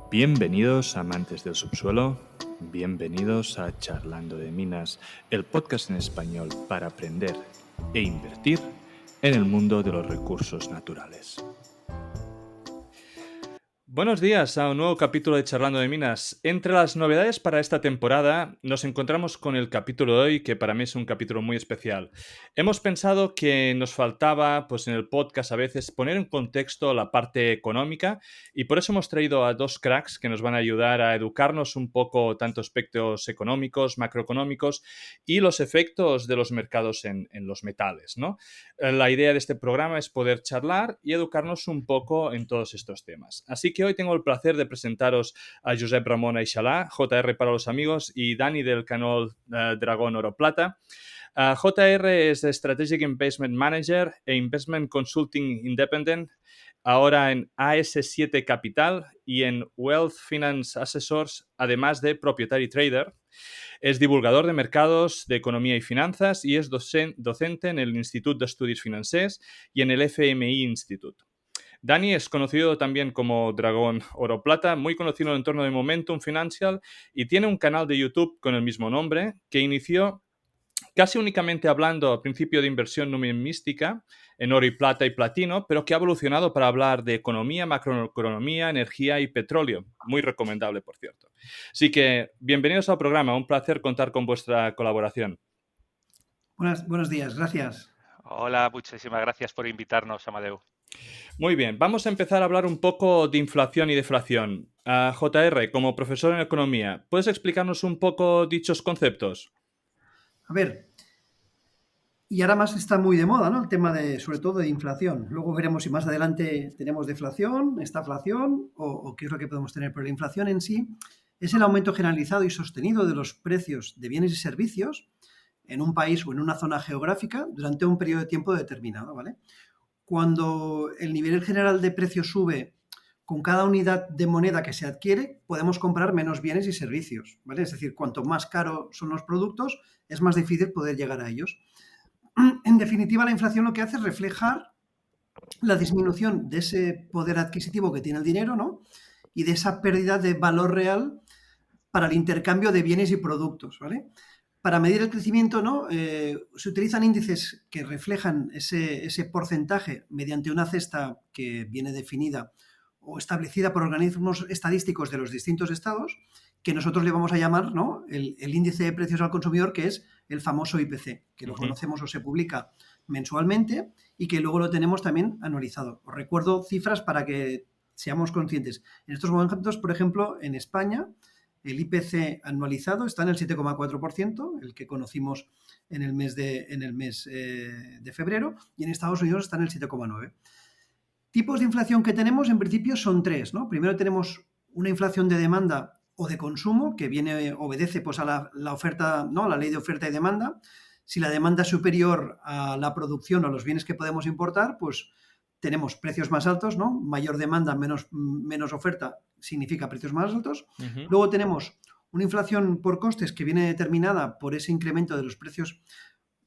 Bienvenidos amantes del subsuelo, bienvenidos a Charlando de Minas, el podcast en español para aprender e invertir en el mundo de los recursos naturales. Buenos días a un nuevo capítulo de Charlando de Minas. Entre las novedades para esta temporada nos encontramos con el capítulo de hoy, que para mí es un capítulo muy especial. Hemos pensado que nos faltaba, pues en el podcast a veces, poner en contexto la parte económica y por eso hemos traído a dos cracks que nos van a ayudar a educarnos un poco tanto aspectos económicos, macroeconómicos y los efectos de los mercados en los metales, ¿no? La idea de este programa es poder charlar y educarnos un poco en todos estos temas. Así que hoy tengo el placer de presentaros a Josep Ramon Aixalà, JR para los amigos, y Dani del canal Dragón Oro Plata. JR es Strategic Investment Manager e Investment Consulting Independent, ahora en AS7 Capital y en Wealth Finance Assessors, además de Proprietary Trader. Es divulgador de mercados, de economía y finanzas y es docente en el Institut d'Estudis Financers y en el FMI Institute. Dani es conocido también como Dragón Oro Plata, muy conocido en el entorno de Momentum Financial y tiene un canal de YouTube con el mismo nombre que inició casi únicamente hablando al principio de inversión numismática en oro y plata y platino, pero que ha evolucionado para hablar de economía, macroeconomía, energía y petróleo. Muy recomendable, por cierto. Así que, bienvenidos al programa. Un placer contar con vuestra colaboración. Buenos días, gracias. Hola, muchísimas gracias por invitarnos, Amadeu. Muy bien, vamos a empezar a hablar un poco de inflación y deflación. JR, como profesor en economía, ¿puedes explicarnos un poco dichos conceptos? A ver, y ahora más está muy de moda, ¿no? El tema de, sobre todo, de inflación. Luego veremos si más adelante tenemos deflación, estaflación o qué es lo que podemos tener. Pero la inflación en sí es el aumento generalizado y sostenido de los precios de bienes y servicios en un país o en una zona geográfica durante un periodo de tiempo determinado, ¿vale? Cuando el nivel general de precios sube con cada unidad de moneda que se adquiere, podemos comprar menos bienes y servicios, ¿vale? Es decir, cuanto más caros son los productos, es más difícil poder llegar a ellos. En definitiva, la inflación lo que hace es reflejar la disminución de ese poder adquisitivo que tiene el dinero, ¿no? Y de esa pérdida de valor real para el intercambio de bienes y productos, ¿vale? Para medir el crecimiento, ¿no? Se utilizan índices que reflejan ese porcentaje mediante una cesta que viene definida o establecida por organismos estadísticos de los distintos estados, que nosotros le vamos a llamar, ¿no? el índice de precios al consumidor, que es el famoso IPC, que lo conocemos o se publica mensualmente y que luego lo tenemos también anualizado. Os recuerdo cifras para que seamos conscientes. En estos momentos, por ejemplo, en España, el IPC anualizado está en el 7,4%, el que conocimos en el mes de febrero, y en Estados Unidos está en el 7,9%. Tipos de inflación que tenemos, en principio, son tres, ¿no? Primero tenemos una inflación de demanda o de consumo, que obedece pues, a la oferta, ¿no? A la ley de oferta y demanda. Si la demanda es superior a la producción o a los bienes que podemos importar, pues tenemos precios más altos, ¿no? Mayor demanda, menos oferta, significa precios más altos. Luego tenemos una inflación por costes que viene determinada por ese incremento de los precios,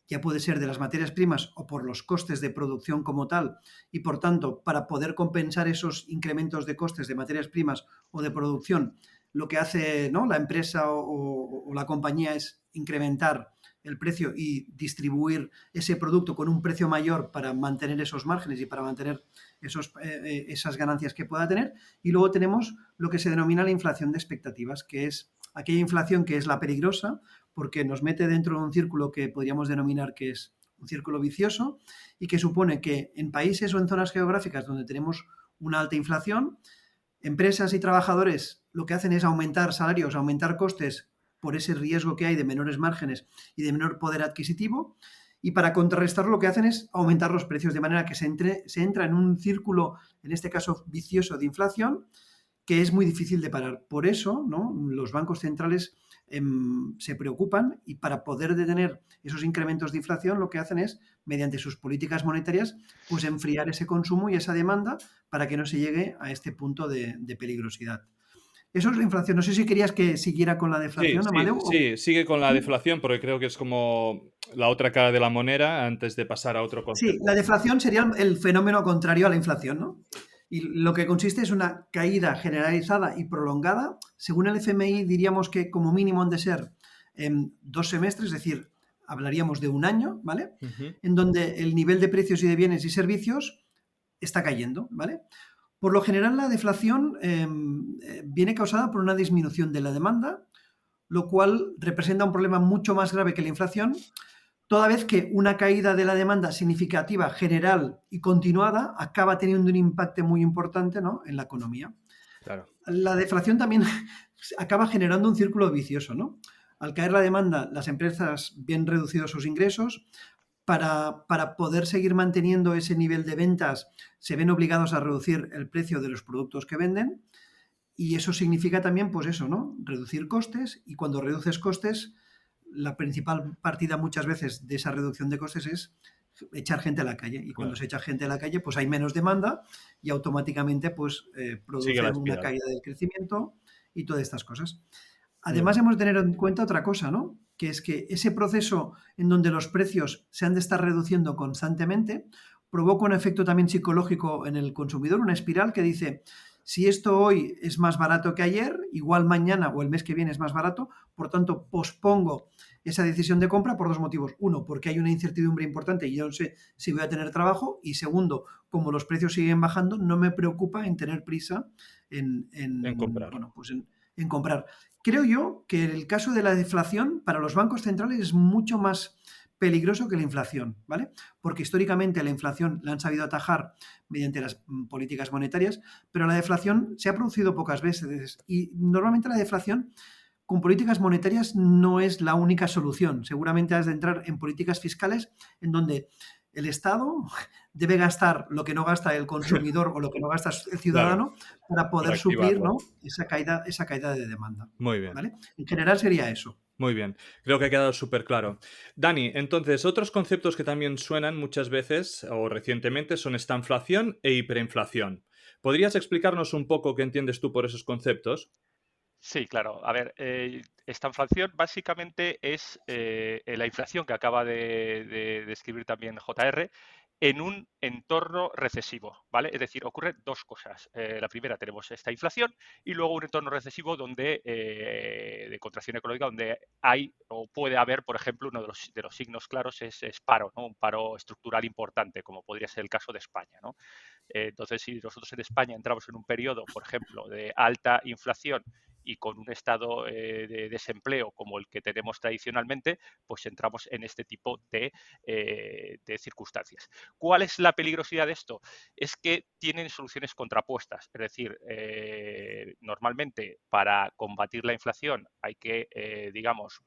ya puede ser de las materias primas o por los costes de producción como tal, y por tanto, para poder compensar esos incrementos de costes de materias primas o de producción, lo que hace, ¿no? La empresa o la compañía es incrementar el precio y distribuir ese producto con un precio mayor para mantener esos márgenes y para mantener esas ganancias que pueda tener. Y luego tenemos lo que se denomina la inflación de expectativas, que es aquella inflación que es la peligrosa, porque nos mete dentro de un círculo que podríamos denominar que es un círculo vicioso y que supone que en países o en zonas geográficas donde tenemos una alta inflación, empresas y trabajadores lo que hacen es aumentar salarios, aumentar costes por ese riesgo que hay de menores márgenes y de menor poder adquisitivo, y para contrarrestarlo lo que hacen es aumentar los precios, de manera que se entra en un círculo, en este caso vicioso, de inflación, que es muy difícil de parar. Por eso, ¿no? Los bancos centrales se preocupan, y para poder detener esos incrementos de inflación lo que hacen es, mediante sus políticas monetarias, pues enfriar ese consumo y esa demanda para que no se llegue a este punto de peligrosidad. Eso es la inflación. No sé si querías que siguiera con la deflación, Amadeu. Sí, sigue con la deflación porque creo que es como la otra cara de la moneda antes de pasar a otro Sí, concepto. la deflación sería el fenómeno contrario a la inflación, ¿no? Y lo que consiste es una caída generalizada y prolongada. Según el FMI, diríamos que como mínimo han de ser 2 semestres, es decir, hablaríamos de un año, ¿vale? Ujú. En donde el nivel de precios y de bienes y servicios está cayendo, ¿vale? Por lo general, la deflación viene causada por una disminución de la demanda, lo cual representa un problema mucho más grave que la inflación, toda vez que una caída de la demanda significativa, general y continuada acaba teniendo un impacto muy importante, ¿no?, en la economía. Claro. La deflación también acaba generando un círculo vicioso, ¿no? Al caer la demanda, las empresas ven reducidos sus ingresos. Para poder seguir manteniendo ese nivel de ventas, se ven obligados a reducir el precio de los productos que venden, y eso significa también, pues eso, ¿no? Reducir costes, y cuando reduces costes, la principal partida muchas veces de esa reducción de costes es echar gente a la calle. Y cuando Claro. se echa gente a la calle, pues hay menos demanda y automáticamente pues Sigue la produce una espiral. caída del crecimiento y todas estas cosas. Muy Además, bien. hemos de tener en cuenta otra cosa, ¿no? Que es que ese proceso en donde los precios se han de estar reduciendo constantemente provoca un efecto también psicológico en el consumidor, una espiral que dice, si esto hoy es más barato que ayer, igual mañana o el mes que viene es más barato, por tanto pospongo esa decisión de compra por dos motivos. Uno, porque hay una incertidumbre importante y yo no sé si voy a tener trabajo. Y segundo, como los precios siguen bajando, no me preocupa en tener prisa En comprar. bueno, pues en comprar. Creo yo que el caso de la deflación para los bancos centrales es mucho más peligroso que la inflación, ¿vale? Porque históricamente la inflación la han sabido atajar mediante las políticas monetarias, pero la deflación se ha producido pocas veces, y normalmente la deflación con políticas monetarias no es la única solución. Seguramente has de entrar en políticas fiscales en donde el Estado debe gastar lo que no gasta el consumidor o lo que no gasta el Claro, ciudadano para para poder suplir, activarlo. ¿no?, esa caída de demanda. Muy bien. ¿Vale? En general sería eso. Muy bien, creo que ha quedado súper claro. Dani, entonces, otros conceptos que también suenan muchas veces o recientemente son estanflación e hiperinflación. ¿Podrías explicarnos un poco qué entiendes tú por esos conceptos? Sí, claro. A ver, esta inflación básicamente es la inflación que acaba de describir también JR en un entorno recesivo, ¿vale? Es decir, ocurren dos cosas. La primera, tenemos esta inflación y luego un entorno recesivo donde de contracción económica donde hay o puede haber, por ejemplo, uno de los signos claros es paro, ¿no? Un paro estructural importante, como podría ser el caso de España, ¿no? Entonces, si nosotros en España entramos en un periodo, por ejemplo, de alta inflación y con un estado de desempleo como el que tenemos tradicionalmente, pues entramos en este tipo de circunstancias. ¿Cuál es la peligrosidad de esto? Es que tienen soluciones contrapuestas. Es decir, normalmente para combatir la inflación hay que, digamos,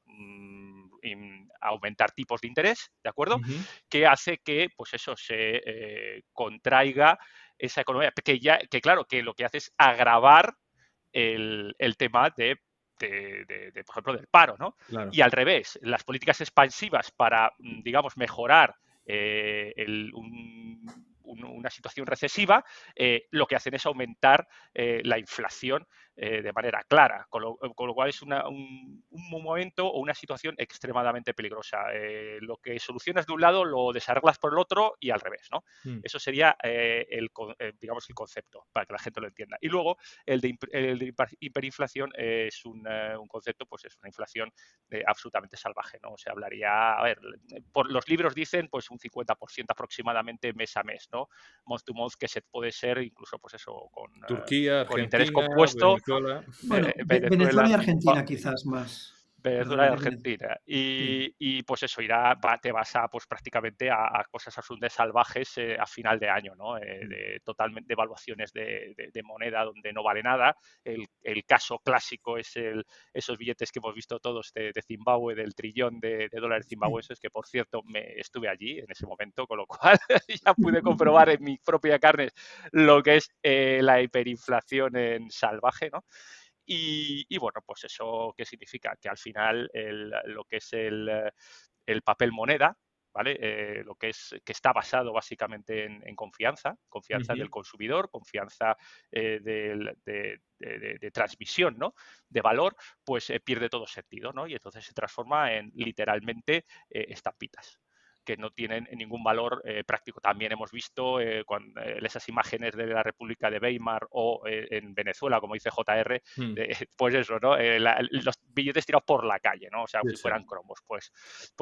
aumentar tipos de interés, ¿de acuerdo? Ujú. Que hace que, pues eso, se contraiga esa economía, que claro, que lo que hace es agravar el tema por ejemplo, del paro, ¿no? Claro. Y al revés, las políticas expansivas para, digamos, mejorar una situación recesiva, lo que hacen es aumentar la inflación de manera clara, con lo cual es un momento o una situación extremadamente peligrosa. Lo que solucionas de un lado lo desarreglas por el otro y al revés, ¿no? Mm. Eso sería digamos, el concepto, para que la gente lo entienda. Y luego, el de hiperinflación es un concepto, pues es una inflación absolutamente salvaje, ¿no? Se hablaría, a ver, por los libros dicen, pues un 50% aproximadamente mes a mes, ¿no? Month to month, que se puede ser incluso, pues eso, Turquía, con interés Argentina, compuesto, Venezuela. Bueno, Venezuela Venezuela, y Argentina quizás más. Venezuela y Perdóname, Venezuela. Argentina. Sí. Y, pues eso, te vas a pues prácticamente a cosas absolutamente salvajes a final de año, ¿no? Mm. De totalmente devaluaciones de moneda donde no vale nada. El caso clásico es esos billetes que hemos visto todos de Zimbabue, del trillón de dólares Sí. zimbabueses, que por cierto estuve allí en ese momento, con lo cual ya pude comprobar en mi propia carne lo que es la hiperinflación en salvaje, ¿no? Y bueno, pues eso, ¿qué significa? Que al final lo que es el papel moneda, ¿vale? Que está basado básicamente en confianza, confianza del Ujú. consumidor, confianza de transmisión, ¿no? De valor, pues pierde todo sentido, ¿no? Y entonces se transforma en literalmente estampitas. que no tienen ningún valor práctico. También hemos visto esas imágenes de la República de Weimar o en Venezuela, como dice JR, Mm, pues eso, ¿no? Los billetes tirados por la calle, ¿no? O sea, sí, si sí. fueran cromos. Pues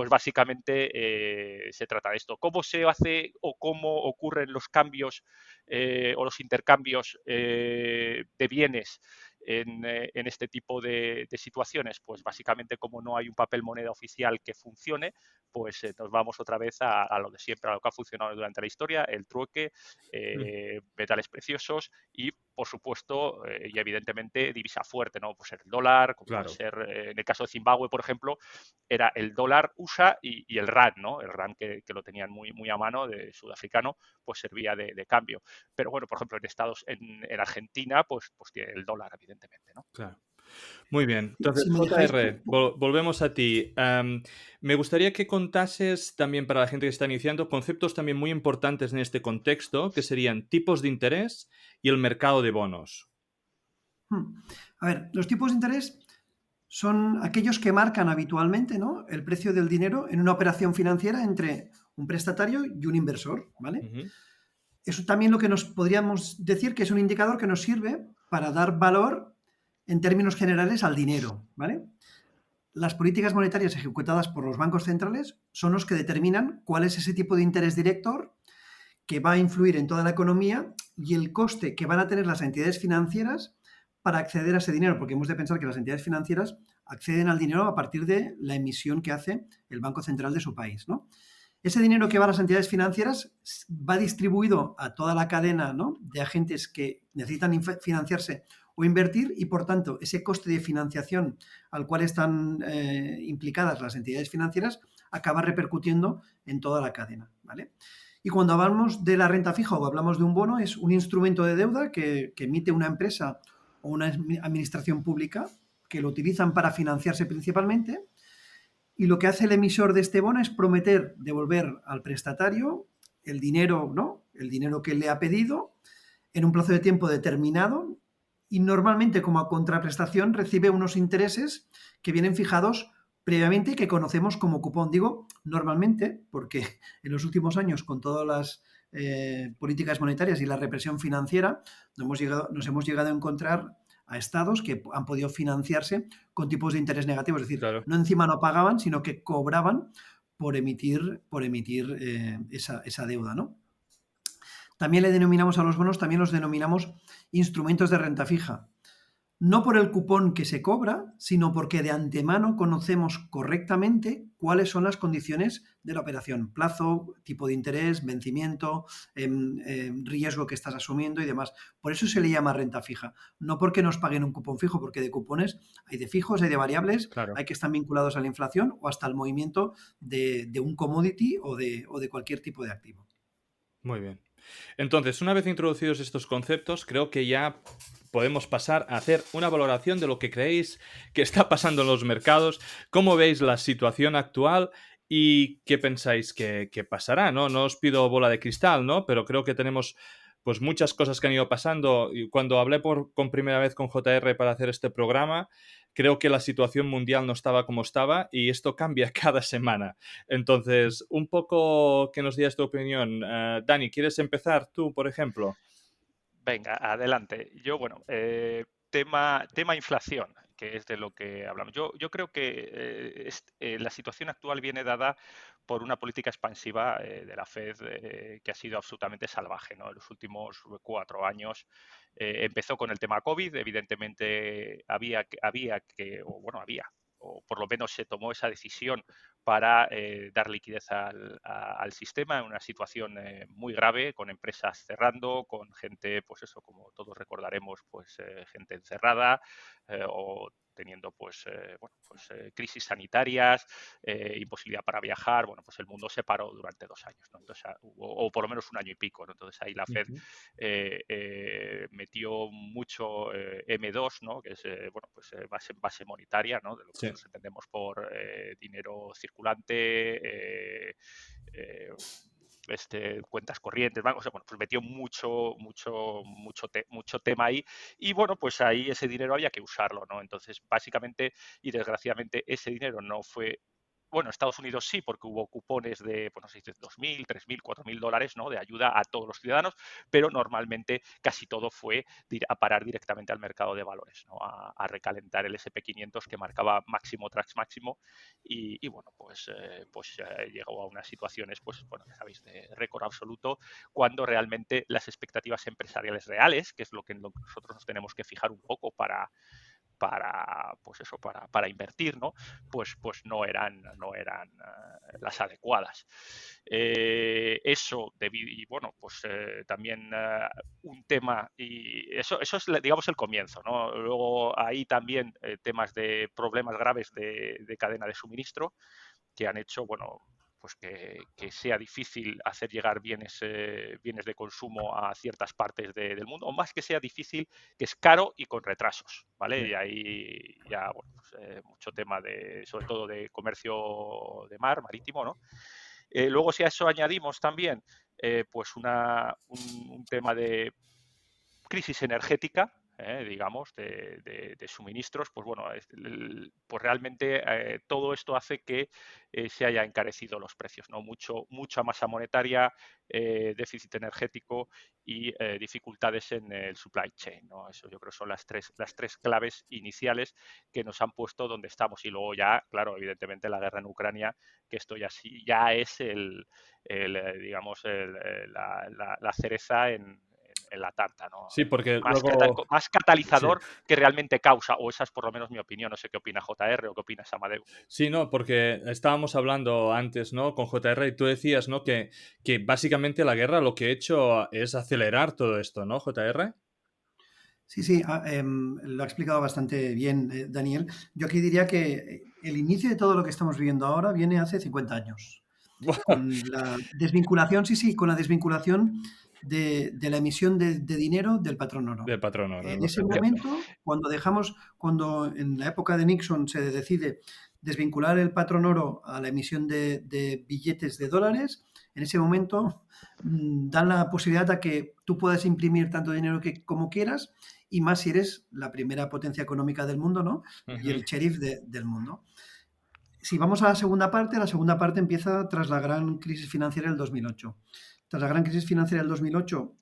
básicamente se trata de esto. ¿Cómo se hace o cómo ocurren los cambios o los intercambios de bienes en este tipo de situaciones? Pues básicamente, como no hay un papel moneda oficial que funcione, pues nos vamos otra vez a lo de siempre, a lo que ha funcionado durante la historia, el trueque, Mm, metales preciosos y, por supuesto, y evidentemente, divisa fuerte, ¿no? Pues el dólar, como puede claro. ser, en el caso de Zimbabue, por ejemplo, era el dólar USA y el RAN, ¿no? El RAN que lo tenían muy a mano, de sudafricano, pues servía de cambio. Pero bueno, por ejemplo, en Argentina, pues tiene el dólar, evidentemente, ¿no? Claro. Muy bien. Entonces, Si me dejáis, JR, volvemos a ti. Me gustaría que contases también para la gente que está iniciando conceptos también muy importantes en este contexto, que serían tipos de interés y el mercado de bonos. a ver, los tipos de interés son aquellos que marcan habitualmente, ¿no?, el precio del dinero en una operación financiera entre un prestatario y un inversor, ¿vale? Ujú, Eso también lo que nos podríamos decir que es un indicador que nos sirve para dar valor en términos generales al dinero, ¿vale? Las políticas monetarias ejecutadas por los bancos centrales son los que determinan cuál es ese tipo de interés director que va a influir en toda la economía y el coste que van a tener las entidades financieras para acceder a ese dinero, porque hemos de pensar que las entidades financieras acceden al dinero a partir de la emisión que hace el Banco Central de su país, ¿no? Ese dinero que va a las entidades financieras va distribuido a toda la cadena, ¿no?, de agentes que necesitan financiarse o invertir y, por tanto, ese coste de financiación al cual están implicadas las entidades financieras acaba repercutiendo en toda la cadena, ¿vale? Y cuando hablamos de la renta fija o hablamos de un bono, es un instrumento de deuda que emite una empresa o una administración pública que lo utilizan para financiarse principalmente, y lo que hace el emisor de este bono es prometer devolver al prestatario el dinero, ¿no?, el dinero que le ha pedido en un plazo de tiempo determinado, y normalmente, como a contraprestación, recibe unos intereses que vienen fijados previamente y que conocemos como cupón. Digo normalmente porque en los últimos años, con todas las políticas monetarias y la represión financiera, nos hemos llegado a encontrar a estados que han podido financiarse con tipos de interés negativos. Es decir, claro. no encima no pagaban, sino que cobraban por emitir esa deuda, ¿no? También le denominamos a los bonos, también los denominamos instrumentos de renta fija. No por el cupón que se cobra, sino porque de antemano conocemos correctamente cuáles son las condiciones de la operación: plazo, tipo de interés, vencimiento, riesgo que estás asumiendo y demás. Por eso se le llama renta fija. No porque nos paguen un cupón fijo, porque de cupones hay de fijos, hay de variables, Claro. hay que están vinculados a la inflación o hasta el movimiento de un commodity o de cualquier tipo de activo. Muy bien. Entonces, una vez introducidos estos conceptos, creo que ya podemos pasar a hacer una valoración de lo que creéis que está pasando en los mercados, cómo veis la situación actual y qué pensáis que pasará, ¿no? No os pido bola de cristal, ¿no? Pero creo que tenemos pues muchas cosas que han ido pasando. Y cuando hablé con primera vez con JR para hacer este programa, creo que la situación mundial no estaba como estaba y esto cambia cada semana. Entonces, un poco que nos digas tu opinión. Dani, ¿quieres empezar tú, por ejemplo? Venga, adelante. Yo, bueno, tema inflación, que es de lo que hablamos. Yo creo que la situación actual viene dada por una política expansiva de la Fed que ha sido absolutamente salvaje, ¿no? En los últimos 4 años empezó con el tema COVID. Evidentemente o por lo menos se tomó esa decisión para dar liquidez al sistema en una situación muy grave, con empresas cerrando, con gente, pues eso, como todos recordaremos, pues gente encerrada o teniendo crisis sanitarias, imposibilidad para viajar. Bueno, pues el mundo se paró durante 2 años, ¿no? Entonces, o por lo menos un año y pico, ¿no? Entonces ahí la Fed Ujú. metió mucho M2, ¿no? Que es base monetaria, ¿no? De lo que Sí, nosotros entendemos por dinero circulante, cuentas corrientes, bancos. O sea, bueno, pues metió mucho tema ahí, y bueno, pues ahí ese dinero había que usarlo, ¿no? Entonces, básicamente y desgraciadamente, ese dinero no fue bueno, Estados Unidos sí, porque hubo cupones de, pues no sé, $2.000, $3.000, $4.000, ¿no? De ayuda a todos los ciudadanos, pero normalmente casi todo fue a parar directamente al mercado de valores, ¿no? A recalentar el SP 500 que marcaba máximo tras máximo y bueno, llegó a unas situaciones, pues bueno, ya sabéis, de récord absoluto, cuando realmente las expectativas empresariales reales, que es lo que nosotros nos tenemos que fijar un poco para invertir, ¿no? Pues no eran las adecuadas. Y bueno, pues también un tema, y eso es, digamos, el comienzo, ¿no? Luego hay también temas de problemas graves de cadena de suministro que han hecho, bueno, pues que sea difícil hacer llegar bienes de consumo a ciertas partes del mundo, o más que sea difícil, que es caro y con retrasos, ¿vale? Sí. Y ahí ya, bueno, mucho tema sobre todo de comercio de mar, marítimo, ¿no? Luego, si a eso añadimos también, pues un tema de crisis energética, digamos, de suministros, pues bueno, pues realmente todo esto hace que se haya encarecido los precios, ¿no? Mucha masa monetaria, déficit energético y dificultades en el supply chain, ¿no? Eso yo creo son las tres claves iniciales que nos han puesto donde estamos. Y luego ya, claro, evidentemente la guerra en Ucrania, que esto ya es digamos, la cereza en la tarta, ¿no? Sí, porque luego... Más Sí. catalizador que realmente causa, o esa es por lo menos mi opinión, no sé qué opina JR o qué opinas Amadeu. Sí, no, porque estábamos hablando antes, ¿no? Con JR y tú decías, ¿no? Que básicamente la guerra lo que ha hecho es acelerar todo esto, ¿no, JR? Sí, sí, lo ha explicado bastante bien Daniel. Yo aquí diría que el inicio de todo lo que estamos viviendo ahora viene hace 50 años. Con la desvinculación, sí, sí, con la desvinculación de la emisión de dinero del patrón oro. Del patrón oro, En lo ese sé. momento, cuando en la época de Nixon se decide desvincular el patrón oro a la emisión de billetes de dólares, en ese momento dan la posibilidad a que tú puedas imprimir tanto dinero como quieras y más si eres la primera potencia económica del mundo, ¿no? Y Ujú. el sheriff del mundo. Si vamos a la segunda parte empieza tras la gran crisis financiera del 2008. Tras la gran crisis financiera del 2008,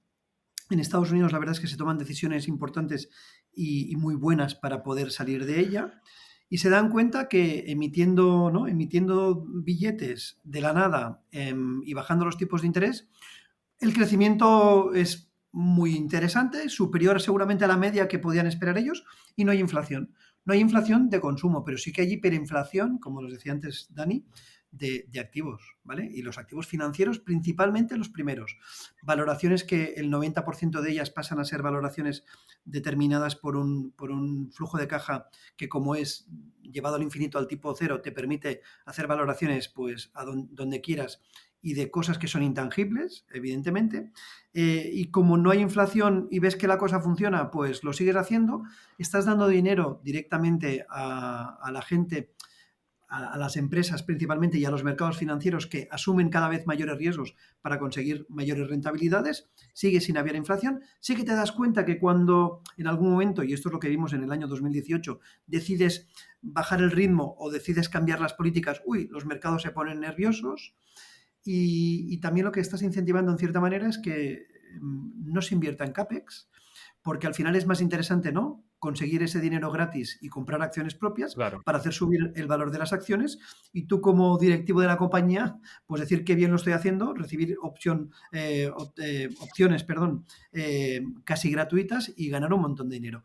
en Estados Unidos la verdad es que se toman decisiones importantes y muy buenas para poder salir de ella y se dan cuenta que emitiendo, ¿no? emitiendo billetes de la nada y bajando los tipos de interés, el crecimiento es muy interesante, superior seguramente a la media que podían esperar ellos, y no hay inflación. No hay inflación de consumo, pero sí que hay hiperinflación, como nos decía antes Dani, de activos, ¿vale? Y los activos financieros, principalmente los primeros. Valoraciones que el 90% de ellas pasan a ser valoraciones determinadas por un flujo de caja que, como es llevado al infinito al tipo cero, te permite hacer valoraciones pues a donde quieras y de cosas que son intangibles, evidentemente, y como no hay inflación y ves que la cosa funciona, pues lo sigues haciendo, estás dando dinero directamente a la gente, a las empresas principalmente y a los mercados financieros que asumen cada vez mayores riesgos para conseguir mayores rentabilidades, sigue sin haber inflación. Sí que te das cuenta que cuando en algún momento, y esto es lo que vimos en el año 2018, decides bajar el ritmo o decides cambiar las políticas, los mercados se ponen nerviosos. Y también lo que estás incentivando en cierta manera es que no se invierta en CAPEX, porque al final es más interesante, ¿no? Conseguir ese dinero gratis y comprar acciones propias Claro. para hacer subir el valor de las acciones y tú como directivo de la compañía, pues decir qué bien lo estoy haciendo, recibir opciones, casi gratuitas y ganar un montón de dinero.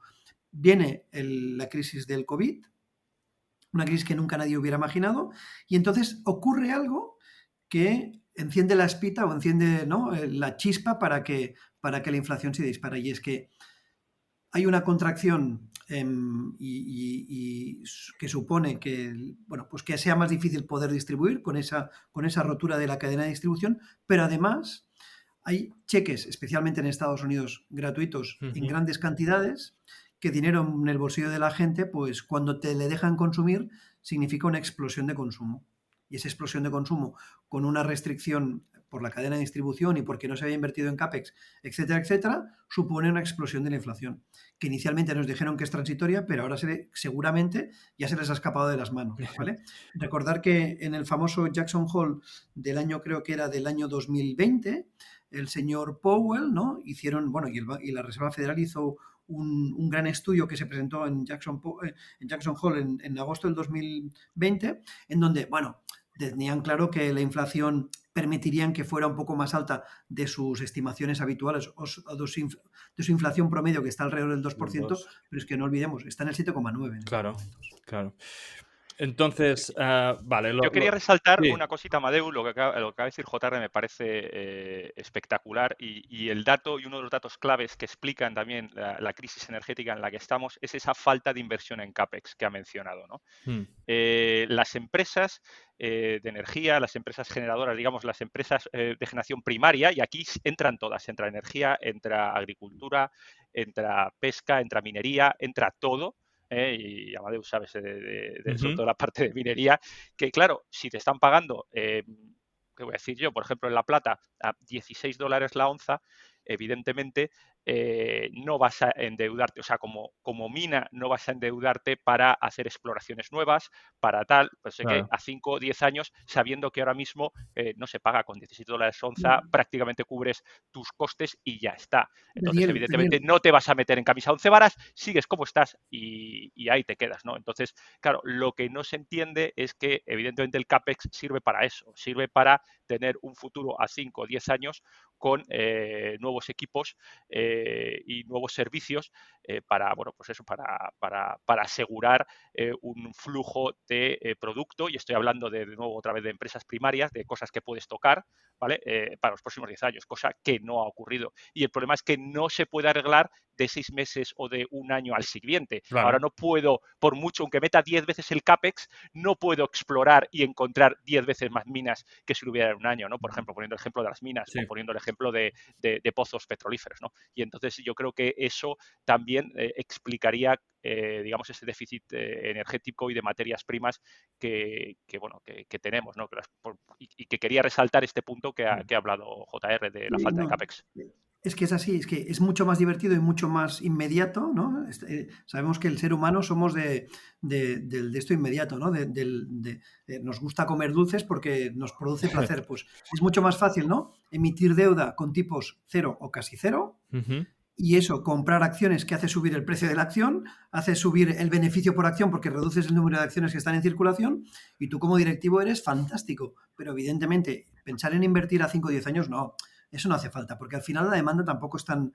Viene la crisis del COVID, una crisis que nunca nadie hubiera imaginado, y entonces ocurre algo que enciende la espita o enciende, ¿no? La chispa para que la inflación se dispare. Y es que hay una contracción que supone que, bueno, pues que sea más difícil poder distribuir con esa rotura de la cadena de distribución, pero además hay cheques, especialmente en Estados Unidos, gratuitos en Ujú. grandes cantidades, que dinero en el bolsillo de la gente, pues cuando te le dejan consumir, significa una explosión de consumo. Y esa explosión de consumo con una restricción por la cadena de distribución y porque no se había invertido en CAPEX, etcétera, etcétera, supone una explosión de la inflación, que inicialmente nos dijeron que es transitoria, pero ahora seguramente ya se les ha escapado de las manos, ¿vale? Recordar que en el famoso Jackson Hole del año, creo que era del año 2020, el señor Powell, ¿no? Hicieron, bueno, y la Reserva Federal hizo un gran estudio que se presentó en Jackson Hole en agosto del 2020, en donde, bueno, tenían claro que la inflación permitirían que fuera un poco más alta de sus estimaciones habituales o de su inflación promedio, que está alrededor del 2%, pero es que no olvidemos, está en el 7,9 en estos momentos. Claro. Entonces, vale. Yo quería resaltar sí. una cosita, Amadeu, lo que acaba de decir JR me parece espectacular y el dato y uno de los datos claves que explican también la crisis energética en la que estamos es esa falta de inversión en CAPEX que ha mencionado, ¿no? Las empresas de energía, las empresas generadoras, digamos, las empresas de generación primaria, y aquí entran todas, entra energía, entra agricultura, entra pesca, entra minería, entra todo. Y Amadeus sabes sobre todo la parte de minería, que claro, si te están pagando, ¿qué voy a decir yo? Por ejemplo, en la plata a $16 la onza, evidentemente no vas a endeudarte, o sea, como mina no vas a endeudarte para hacer exploraciones nuevas, para tal, pues sé que a 5 o 10 años, sabiendo que ahora mismo no se paga con $17 onza, prácticamente cubres tus costes y ya está. Entonces, evidentemente, no te vas a meter en camisa 11 varas, sigues como estás y ahí te quedas, ¿no? Entonces, claro, lo que no se entiende es que, evidentemente, el CAPEX sirve para eso, sirve para tener un futuro a 5 o 10 años con nuevos equipos y nuevos servicios para, bueno, pues eso, para asegurar un flujo de producto, y estoy hablando de nuevo otra vez de empresas primarias, de cosas que puedes tocar, ¿vale? Para los próximos 10 años, cosa que no ha ocurrido. Y el problema es que no se puede arreglar de 6 meses o de un año al siguiente. Claro. Ahora no puedo, por mucho, aunque meta 10 veces el CAPEX, no puedo explorar y encontrar 10 veces más minas que si lo hubiera en un año, ¿no? Por ejemplo, poniendo el ejemplo de las minas o poniendo el ejemplo de pozos petrolíferos, ¿no? Y entonces yo creo que eso también explicaría, digamos, ese déficit energético y de materias primas que tenemos, ¿no? Y que quería resaltar este punto que ha hablado JR de la falta de CAPEX. Es que es así, es que es mucho más divertido y mucho más inmediato, ¿no? Sabemos que el ser humano somos de esto inmediato, ¿no? Nos gusta comer dulces porque nos produce placer. Pues es mucho más fácil, ¿no? Emitir deuda con tipos cero o casi cero, y eso, comprar acciones que hace subir el precio de la acción, hace subir el beneficio por acción porque reduces el número de acciones que están en circulación, y tú como directivo eres fantástico. Pero evidentemente, pensar en invertir a 5 o 10 años, no. Eso no hace falta, porque al final la demanda tampoco es tan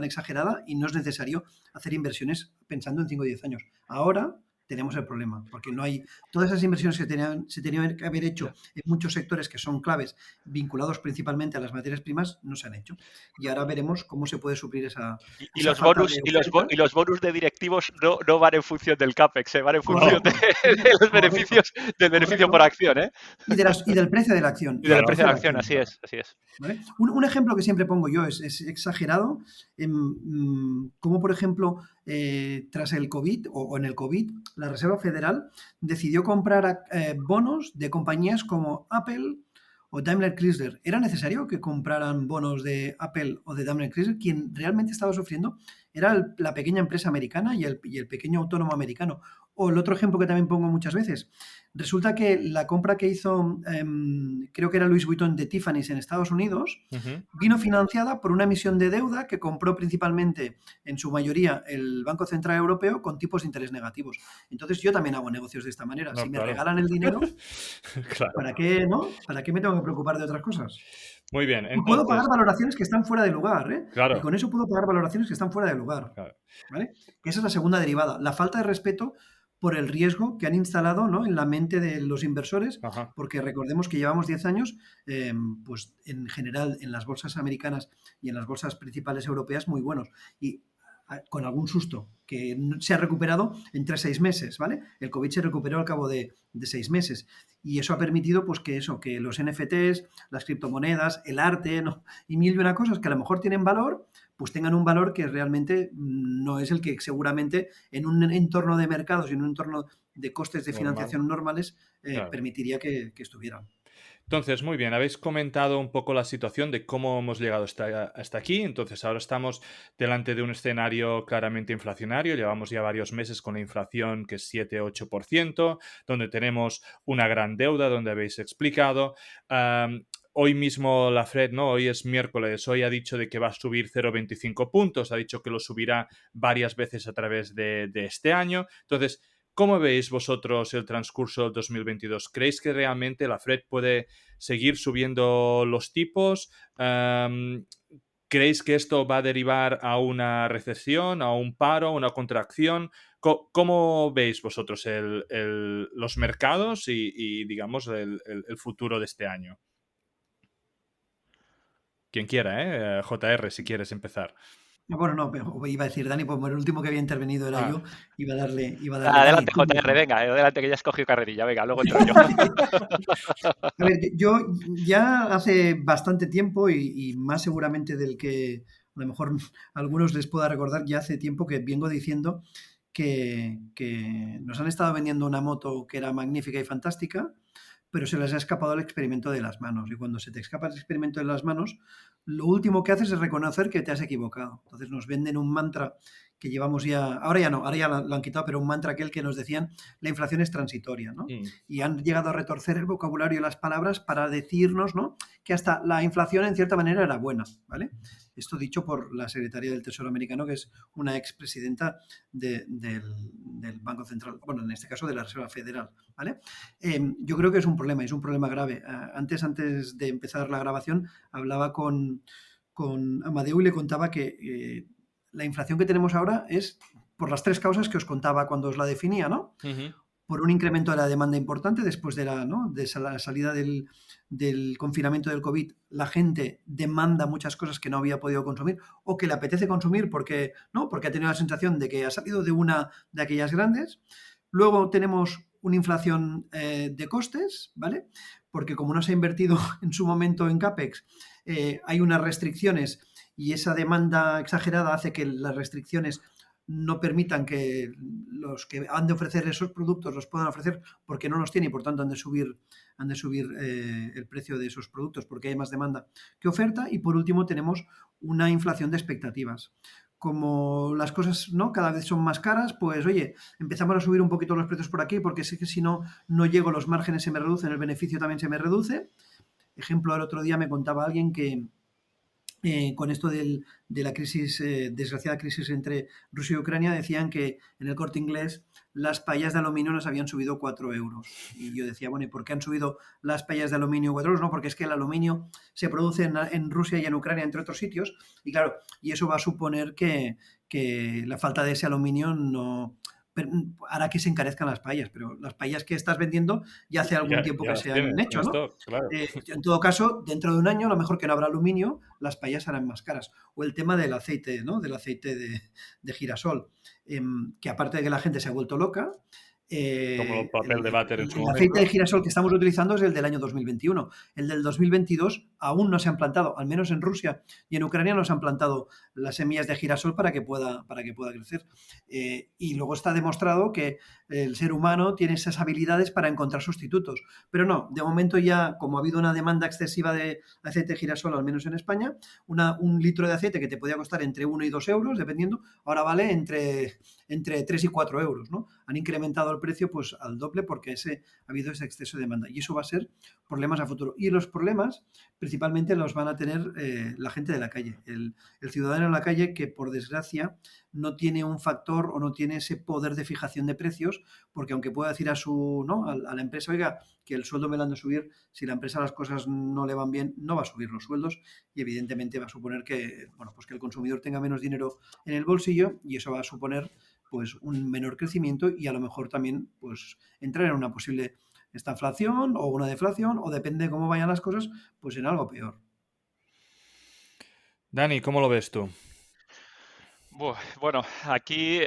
exagerada y no es necesario hacer inversiones pensando en 5 o 10 años. Ahora tenemos el problema, porque no hay todas esas inversiones que se tenían que haber hecho en muchos sectores que son claves, vinculados principalmente a las materias primas, no se han hecho. Y ahora veremos cómo se puede suplir esa y los bonus de directivos no van en función del CAPEX, van en función de los beneficios, del beneficio por acción, ¿eh? Y del precio de la acción. Y del precio de la acción, así es. ¿Vale? Un ejemplo que siempre pongo yo es exagerado, como por ejemplo, tras el COVID o en el COVID, la Reserva Federal decidió comprar bonos de compañías como Apple o Daimler Chrysler. ¿Era necesario que compraran bonos de Apple o de Daimler Chrysler? Quien realmente estaba sufriendo era la pequeña empresa americana y el pequeño autónomo americano. O el otro ejemplo que también pongo muchas veces. Resulta que la compra que hizo, creo que era Louis Vuitton de Tiffany's en Estados Unidos, vino financiada por una emisión de deuda que compró principalmente, en su mayoría, el Banco Central Europeo con tipos de interés negativos. Entonces yo también hago negocios de esta manera. Si me regalan el dinero, ¿para qué, no? ¿Para qué me tengo que preocupar de otras cosas? Muy bien. Entonces, puedo pagar valoraciones que están fuera de lugar, ¿eh? Claro. Y con eso puedo pagar valoraciones que están fuera de lugar. Claro. ¿Vale? Esa es la segunda derivada. La falta de respeto por el riesgo que han instalado, ¿no?, en la mente de los inversores, porque recordemos que llevamos 10 años, pues en general en las bolsas americanas y en las bolsas principales europeas muy buenos. Y con algún susto, que se ha recuperado entre 6 meses, ¿vale? El COVID se recuperó al cabo de 6 meses. Y eso ha permitido, pues, que los NFTs, las criptomonedas, el arte, ¿no?, y mil y una cosas que a lo mejor tienen valor, pues tengan un valor que realmente no es el que seguramente en un entorno de mercados y en un entorno de costes de financiación normales permitiría que estuvieran. Entonces, muy bien, habéis comentado un poco la situación de cómo hemos llegado hasta aquí. Entonces, ahora estamos delante de un escenario claramente inflacionario. Llevamos ya varios meses con la inflación que es 7-8%, donde tenemos una gran deuda, donde habéis explicado. Hoy mismo la Fed, ¿no? Hoy es miércoles, hoy ha dicho de que va a subir 0,25 puntos, ha dicho que lo subirá varias veces a través de este año. Entonces, ¿cómo veis vosotros el transcurso del 2022? ¿Creéis que realmente la Fed puede seguir subiendo los tipos? ¿Creéis que esto va a derivar a una recesión, a un paro, a una contracción? ¿Cómo veis vosotros los mercados y, digamos, el futuro de este año? Quien quiera, ¿eh? JR, si quieres empezar. Bueno, no, pero iba a decir Dani, pues el último que había intervenido era Ah, yo, iba a darle Dani, Adelante, tú JR, mismo. venga, adelante que ya has cogido carrerilla, venga, luego entro yo. A ver, yo ya hace bastante tiempo y más seguramente del que a lo mejor a algunos les pueda recordar, ya hace tiempo que vengo diciendo que nos han estado vendiendo una moto que era magnífica y fantástica, pero se les ha escapado el experimento de las manos. Y cuando se te escapa el experimento de las manos, lo último que haces es reconocer que te has equivocado. Entonces nos venden un mantra que llevamos ya, ahora ya no, ahora ya lo han quitado, pero un mantra aquel que nos decían, la inflación es transitoria, ¿no? mm, Y han llegado a retorcer el vocabulario y las palabras para decirnos, ¿no? Que hasta la inflación en cierta manera era buena, ¿vale? Esto dicho por la secretaria del Tesoro americano, que es una expresidenta del Banco Central, bueno, en este caso de la Reserva Federal, ¿vale? Yo creo que es un problema, es un problema grave. Antes de empezar la grabación, hablaba con Amadeu y le contaba que la inflación que tenemos ahora es por las tres causas que os contaba cuando os la definía, ¿no? ujú. Por un incremento de la demanda importante después de ¿no? de la salida del confinamiento del COVID, la gente demanda muchas cosas que no había podido consumir o que le apetece consumir porque, ¿no? Porque ha tenido la sensación de que ha salido de una de aquellas grandes. Luego tenemos una inflación de costes, ¿vale? Porque como no se ha invertido en su momento en CAPEX, hay unas restricciones y esa demanda exagerada hace que las restricciones no permitan que los que han de ofrecer esos productos los puedan ofrecer porque no los tienen y por tanto han de subir el precio de esos productos porque hay más demanda que oferta. Y por último tenemos una inflación de expectativas. Como las cosas no cada vez son más caras, pues oye, empezamos a subir un poquito los precios por aquí porque sé que si no, no llego, los márgenes se me reducen, el beneficio también se me reduce. Ejemplo, el otro día me contaba alguien que con esto de la crisis, desgraciada crisis entre Rusia y Ucrania, decían que en el Corte Inglés las paellas de aluminio nos habían subido 4 euros. Y yo decía, bueno, ¿y por qué han subido las paellas de aluminio 4 euros? No, porque es que el aluminio se produce en Rusia y en Ucrania, entre otros sitios, y claro, y eso va a suponer que la falta de ese aluminio no hará que se encarezcan las paellas, pero las paellas que estás vendiendo ya hace algún Ya, tiempo ya que las se han tienes en hecho, ¿no? stock, claro. En todo caso, dentro de un año, a lo mejor que no habrá aluminio, las paellas serán más caras. O el tema del aceite, ¿no? Del aceite de girasol, que aparte de que la gente se ha vuelto loca, Como el papel de váter en su el aceite de momento. girasol que estamos utilizando es el del año 2021. El del 2022 aún no se han plantado, al menos en Rusia y en Ucrania no se han plantado las semillas de girasol para que pueda crecer. Y luego está demostrado que el ser humano tiene esas habilidades para encontrar sustitutos. Pero no, de momento ya, como ha habido una demanda excesiva de aceite de girasol, al menos en España, un litro de aceite que te podía costar entre 1 y 2 euros, dependiendo, ahora vale entre 3 y 4 euros, ¿no? Han incrementado el precio pues al doble porque ha habido ese exceso de demanda y eso va a ser problemas a futuro. Y los problemas principalmente los van a tener la gente de la calle, el ciudadano en la calle que por desgracia no tiene un factor o no tiene ese poder de fijación de precios, porque aunque pueda decir ¿no? a la empresa, oiga, que el sueldo me lo han de subir, si la empresa las cosas no le van bien, no va a subir los sueldos y evidentemente va a suponer que, bueno, pues que el consumidor tenga menos dinero en el bolsillo y eso va a suponer pues un menor crecimiento y a lo mejor también pues entrar en una posible estanflación o una deflación o depende de cómo vayan las cosas, pues en algo peor. Dani, ¿cómo lo ves tú? Bueno, aquí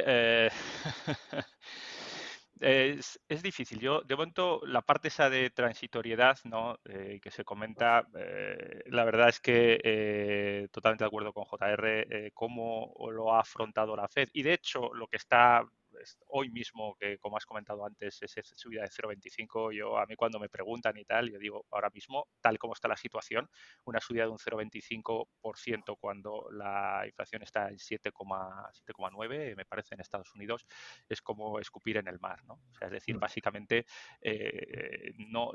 es difícil. Yo, de momento, la parte esa de transitoriedad, ¿no? Que se comenta, la verdad es que totalmente de acuerdo con JR, cómo lo ha afrontado la Fed. Y de hecho, lo que está hoy mismo, que como has comentado antes, esa subida de 0,25, a mí cuando me preguntan y tal, yo digo, ahora mismo, tal como está la situación, una subida de un 0,25% cuando la inflación está en 7,9, me parece, en Estados Unidos, es como escupir en el mar, ¿no? O sea, es decir, básicamente no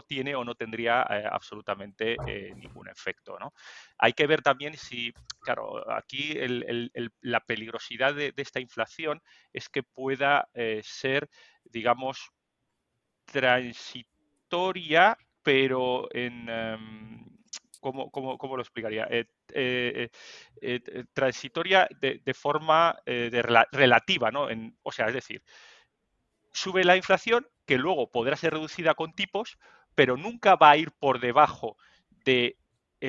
tiene o no tendría absolutamente ningún efecto, ¿no? Hay que ver también si, claro, aquí la peligrosidad de esta inflación es que pueda ser, digamos, transitoria, pero ¿cómo lo explicaría? Transitoria de forma relativa, ¿no? O sea, es decir, sube la inflación, que luego podrá ser reducida con tipos, pero nunca va a ir por debajo del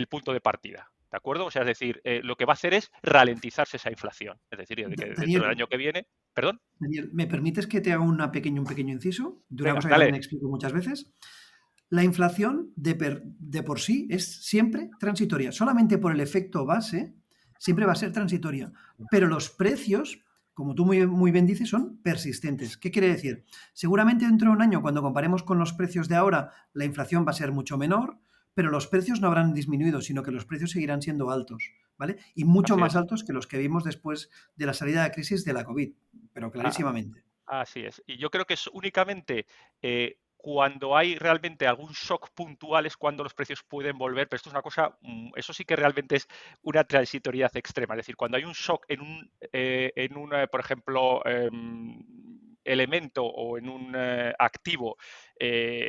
punto de partida. ¿De acuerdo? O sea, es decir, lo que va a hacer es ralentizarse esa inflación. Es decir, de que dentro del Daniel, año que viene. ¿Perdón? Daniel, ¿me permites que te haga un pequeño inciso de una Venga, cosa que dale. también explico muchas veces? La inflación de por sí es siempre transitoria. Solamente por el efecto base siempre va a ser transitoria. Pero los precios, como tú muy bien dices, son persistentes. ¿Qué quiere decir? Seguramente dentro de un año, cuando comparemos con los precios de ahora, la inflación va a ser mucho menor, pero los precios no habrán disminuido, sino que los precios seguirán siendo altos, ¿vale? Y mucho Así más es. altos que los que vimos después de la salida de la crisis de la COVID, pero Ah, clarísimamente. Así es. Y yo creo que es únicamente cuando hay realmente algún shock puntual es cuando los precios pueden volver, pero esto es una cosa, eso sí que realmente es una transitoriedad extrema. Es decir, cuando hay un shock por ejemplo, elemento o en un activo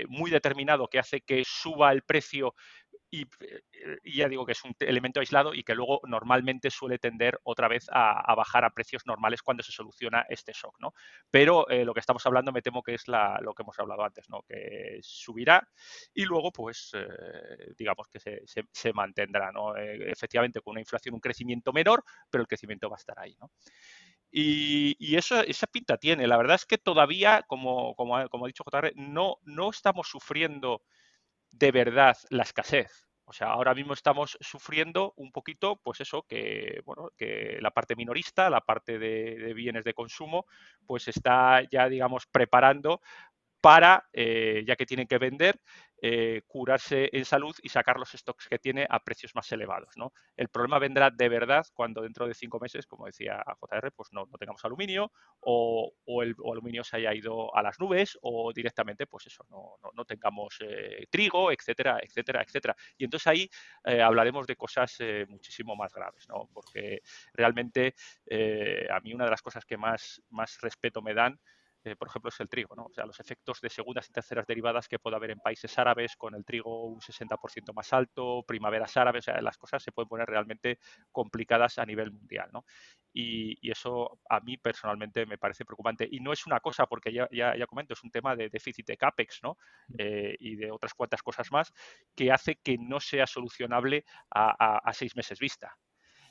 muy determinado que hace que suba el precio y ya digo que es un elemento aislado y que luego normalmente suele tender otra vez a bajar a precios normales cuando se soluciona este shock, ¿no? Pero lo que estamos hablando me temo que es lo que hemos hablado antes, ¿no? Que subirá y luego, pues, digamos que se mantendrá, ¿no? Efectivamente, con una inflación, un crecimiento menor, pero el crecimiento va a estar ahí, ¿no? Y esa pinta tiene. La verdad es que todavía, como ha dicho JR, no estamos sufriendo de verdad la escasez. O sea, ahora mismo estamos sufriendo un poquito, pues eso, que, bueno, que la parte minorista, la parte de bienes de consumo, pues está ya, digamos, preparando para, ya que tienen que vender, curarse en salud y sacar los stocks que tiene a precios más elevados, ¿no? El problema vendrá de verdad cuando dentro de 5 meses, como decía JR, pues no tengamos aluminio o el aluminio se haya ido a las nubes o directamente, pues eso, no tengamos trigo, etcétera, etcétera, etcétera. Y entonces ahí hablaremos de cosas muchísimo más graves, ¿no? Porque realmente a mí una de las cosas que más respeto me dan por ejemplo, es el trigo, ¿no? O sea, los efectos de segundas y terceras derivadas que puede haber en países árabes con el trigo un 60% más alto, primaveras árabes, o sea, las cosas se pueden poner realmente complicadas a nivel mundial, ¿no? Y eso a mí personalmente me parece preocupante. Y no es una cosa, porque ya comento, es un tema de déficit de CAPEX, ¿no? Y de otras cuantas cosas más, que hace que no sea solucionable a 6 meses vista.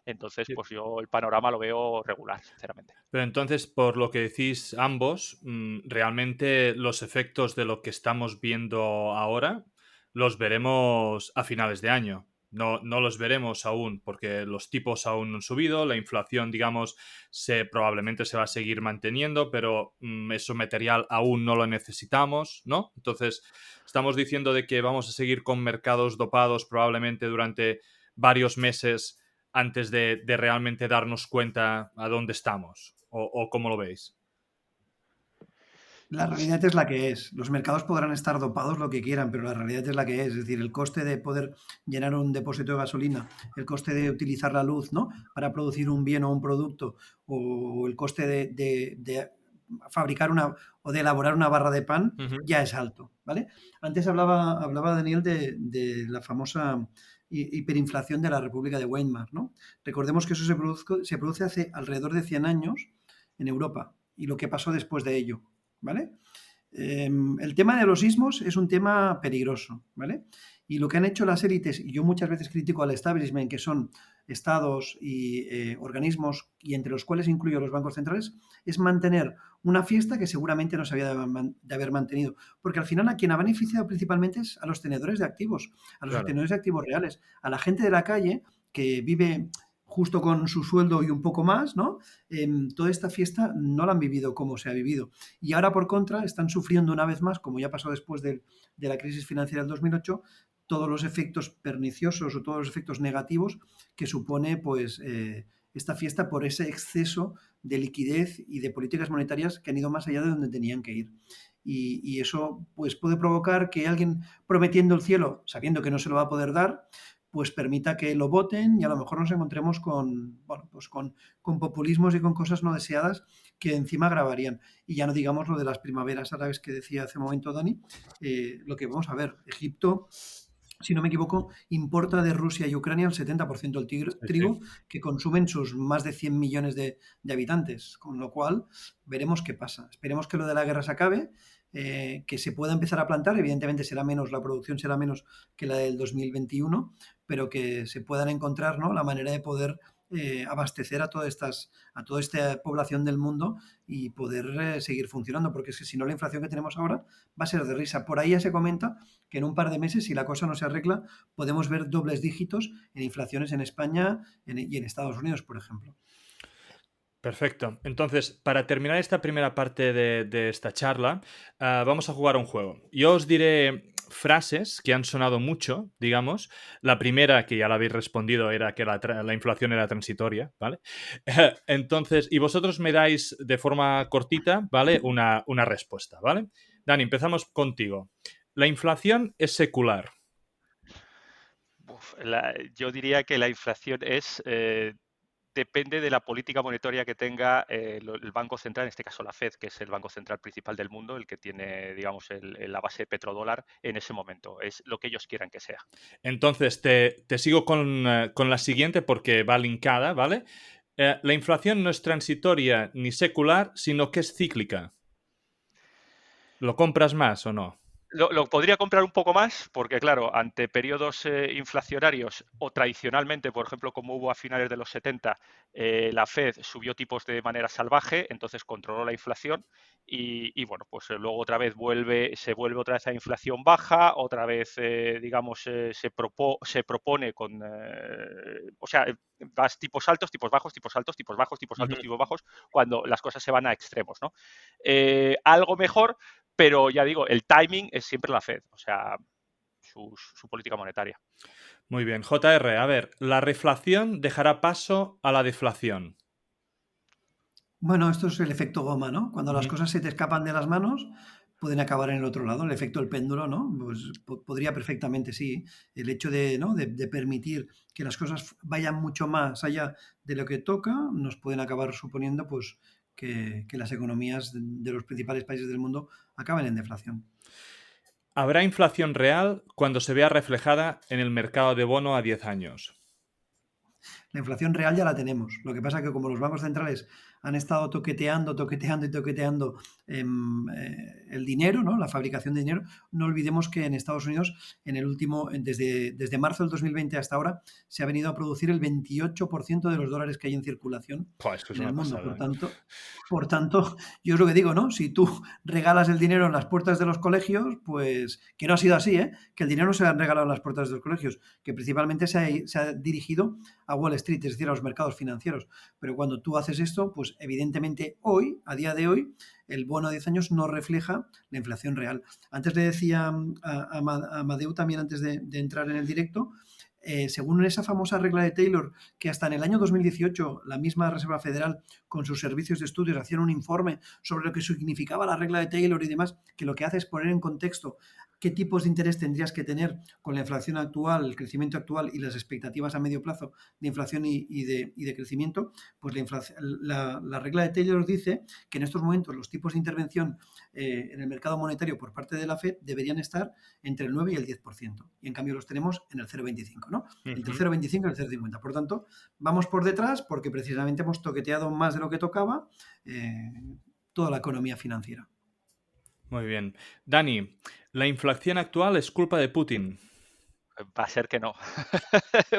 Entonces, Sí. pues yo el panorama lo veo regular, sinceramente. Pero entonces, por lo que decís ambos, realmente los efectos de lo que estamos viendo ahora los veremos a finales de año. No los veremos aún porque los tipos aún no han subido, la inflación, digamos, probablemente se va a seguir manteniendo, pero ese material aún no lo necesitamos, ¿no? Entonces, estamos diciendo de que vamos a seguir con mercados dopados probablemente durante varios meses antes de realmente darnos cuenta a dónde estamos o cómo lo veis. La realidad es la que es. Los mercados podrán estar dopados lo que quieran, pero la realidad es la que es. Es decir, el coste de poder llenar un depósito de gasolina, el coste de utilizar la luz, ¿no? Para producir un bien o un producto, o el coste de fabricar o de elaborar una barra de pan, Ujú. ya es alto, ¿vale? Antes hablaba Daniel de la famosa hiperinflación de la República de Weimar, ¿no? Recordemos que eso se produce hace alrededor de 100 años en Europa y lo que pasó después de ello. ¿Vale? El tema de los sismos es un tema peligroso, ¿vale? Y lo que han hecho las élites, y yo muchas veces critico al establishment, que son estados y organismos, y entre los cuales incluyo los bancos centrales, es mantener una fiesta que seguramente no se había de haber mantenido. Porque al final a quien ha beneficiado principalmente es a los Claro. tenedores de activos reales, a la gente de la calle que vive justo con su sueldo y un poco más, ¿no? Toda esta fiesta no la han vivido como se ha vivido. Y ahora, por contra, están sufriendo una vez más, como ya pasó después de la crisis financiera del 2008, todos los efectos perniciosos o todos los efectos negativos que supone pues, esta fiesta por ese exceso de liquidez y de políticas monetarias que han ido más allá de donde tenían que ir. Y eso pues, puede provocar que alguien prometiendo el cielo, sabiendo que no se lo va a poder dar, pues permita que lo voten y a lo mejor nos encontremos con, bueno, pues con populismos y con cosas no deseadas que encima agravarían. Y ya no digamos lo de las primaveras árabes que decía hace un momento Dani, lo que vamos a ver, Egipto, si no me equivoco, importa de Rusia y Ucrania el 70% del Sí, trigo sí. que consumen sus más de 100 millones de habitantes, con lo cual veremos qué pasa. Esperemos que lo de la guerra se acabe, que se pueda empezar a plantar, evidentemente será menos, la producción será menos que la del 2021, pero que se puedan encontrar, ¿no?, la manera de poder abastecer a toda esta población del mundo y poder seguir funcionando, porque es que si no la inflación que tenemos ahora va a ser de risa. Por ahí ya se comenta que en un par de meses, si la cosa no se arregla, podemos ver dobles dígitos en inflaciones en España y en Estados Unidos, por ejemplo. Perfecto. Entonces, para terminar esta primera parte de esta charla, vamos a jugar a un juego. Yo os diré frases que han sonado mucho, digamos. La primera, que ya la habéis respondido, era que la inflación era transitoria, ¿vale? Entonces, y vosotros me dais de forma cortita, ¿vale? Una respuesta, ¿vale? Dani, empezamos contigo. La inflación es secular. Yo diría que la inflación depende de la política monetaria que tenga el Banco Central, en este caso la Fed, que es el banco central principal del mundo, el que tiene, digamos, la base petrodólar en ese momento. Es lo que ellos quieran que sea. Entonces, te sigo con la siguiente porque va linkada, ¿vale? La inflación no es transitoria ni secular, sino que es cíclica. ¿Lo compras más o no? Lo podría comprar un poco más porque, claro, ante periodos inflacionarios o tradicionalmente, por ejemplo, como hubo a finales de los 70, la Fed subió tipos de manera salvaje, entonces controló la inflación y bueno, pues luego otra vez se vuelve otra vez a inflación baja, otra vez, digamos, se propone con, o sea, vas tipos altos, tipos bajos, tipos altos, tipos bajos, tipos altos, Ujú. tipos bajos, cuando las cosas se van a extremos, ¿no? Algo mejor, pero ya digo, el timing es siempre la Fed, o sea, su política monetaria. Muy bien. JR, a ver, la reflación dejará paso a la deflación. Bueno, esto es el efecto goma, ¿no? Cuando las Ujú. cosas se te escapan de las manos, pueden acabar en el otro lado. El efecto del péndulo, ¿no? Pues podría perfectamente, sí. El hecho de, ¿no?, de permitir que las cosas vayan mucho más allá de lo que toca, nos pueden acabar suponiendo, pues, que las economías de los principales países del mundo acaben en deflación. Habrá inflación real cuando se vea reflejada en el mercado de bono a 10 años. La inflación real ya la tenemos. Lo que pasa es que como los bancos centrales han estado toqueteando y toqueteando el dinero, ¿no?, la fabricación de dinero, no olvidemos que en Estados Unidos, desde marzo del 2020 hasta ahora, se ha venido a producir el 28% de los dólares que hay en circulación Pua, es que es en el una mundo. pasada, ¿eh? Por tanto, yo es lo que digo, ¿no? Si tú regalas el dinero en las puertas de los colegios, pues que no ha sido así, ¿eh? Que el dinero no se ha regalado en las puertas de los colegios, que principalmente se ha dirigido a Wall Street, es decir, a los mercados financieros. Pero cuando tú haces esto, pues evidentemente hoy, a día de hoy, el bono a 10 años no refleja la inflación real. Antes le decía a Amadeu también, antes de entrar en el directo, según esa famosa regla de Taylor, que hasta en el año 2018 la misma Reserva Federal con sus servicios de estudios hacían un informe sobre lo que significaba la regla de Taylor y demás, que lo que hace es poner en contexto qué tipos de interés tendrías que tener con la inflación actual, el crecimiento actual y las expectativas a medio plazo de inflación y de crecimiento, pues la regla de Taylor dice que en estos momentos los tipos de intervención en el mercado monetario por parte de la Fed deberían estar entre el 9 y el 10%. Y en cambio los tenemos en el 0,25, ¿no? Entre el Ujú. 0,25 y el 0,50. Por tanto, vamos por detrás porque precisamente hemos toqueteado más de lo que tocaba eh, toda la economía financiera. Muy bien. Dani, la inflación actual es culpa de Putin. Va a ser que no.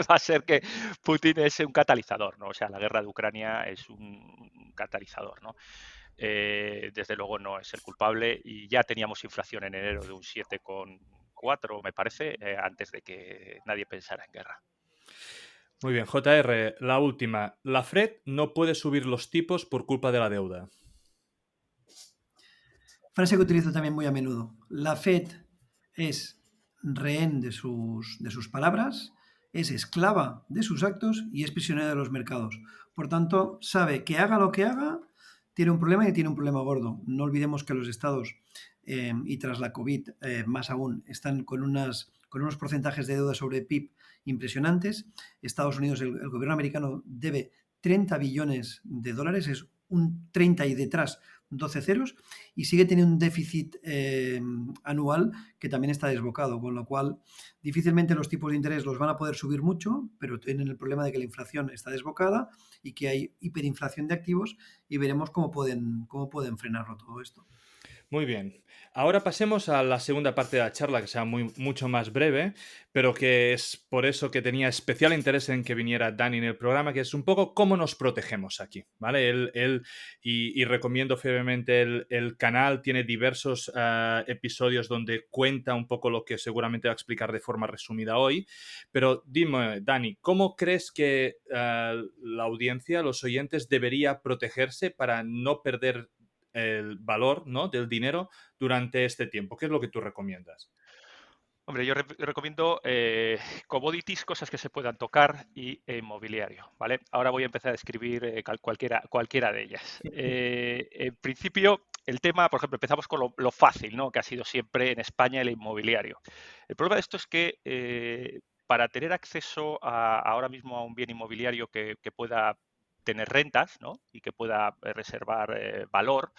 Va a ser que Putin es un catalizador, ¿no? O sea, la guerra de Ucrania es un catalizador, ¿no? Desde luego no es el culpable y ya teníamos inflación en enero de un 7,4, me parece, antes de que nadie pensara en guerra. Muy bien, JR, la última. La Fed no puede subir los tipos por culpa de la deuda. Frase que utilizo también muy a menudo. La Fed es rehén de sus palabras, es esclava de sus actos y es prisionera de los mercados. Por tanto, sabe que haga lo que haga, tiene un problema y tiene un problema gordo. No olvidemos que los estados, y tras la COVID más aún, están con unos porcentajes de deuda sobre PIB impresionantes. Estados Unidos, el gobierno americano debe 30 billones de dólares, es un 30 y detrás 12 ceros, y sigue teniendo un déficit anual que también está desbocado, con lo cual difícilmente los tipos de interés los van a poder subir mucho, pero tienen el problema de que la inflación está desbocada y que hay hiperinflación de activos, y veremos cómo pueden frenarlo todo esto. Muy bien. Ahora pasemos a la segunda parte de la charla, que será mucho más breve, pero que es por eso que tenía especial interés en que viniera Dani en el programa, que es un poco cómo nos protegemos aquí, ¿vale? Y recomiendo firmemente el canal, tiene diversos episodios donde cuenta un poco lo que seguramente va a explicar de forma resumida hoy, pero dime, Dani, ¿cómo crees que la audiencia, los oyentes, debería protegerse para no perder el valor, ¿no?, del dinero durante este tiempo? ¿Qué es lo que tú recomiendas? Hombre, yo recomiendo commodities, cosas que se puedan tocar y inmobiliario, ¿vale? Ahora voy a empezar a escribir cualquiera de ellas. En principio, el tema, por ejemplo, empezamos con lo fácil, ¿no? Que ha sido siempre en España el inmobiliario. El problema de esto es que para tener acceso ahora mismo a un bien inmobiliario que pueda tener rentas, ¿no? Y que pueda reservar valor,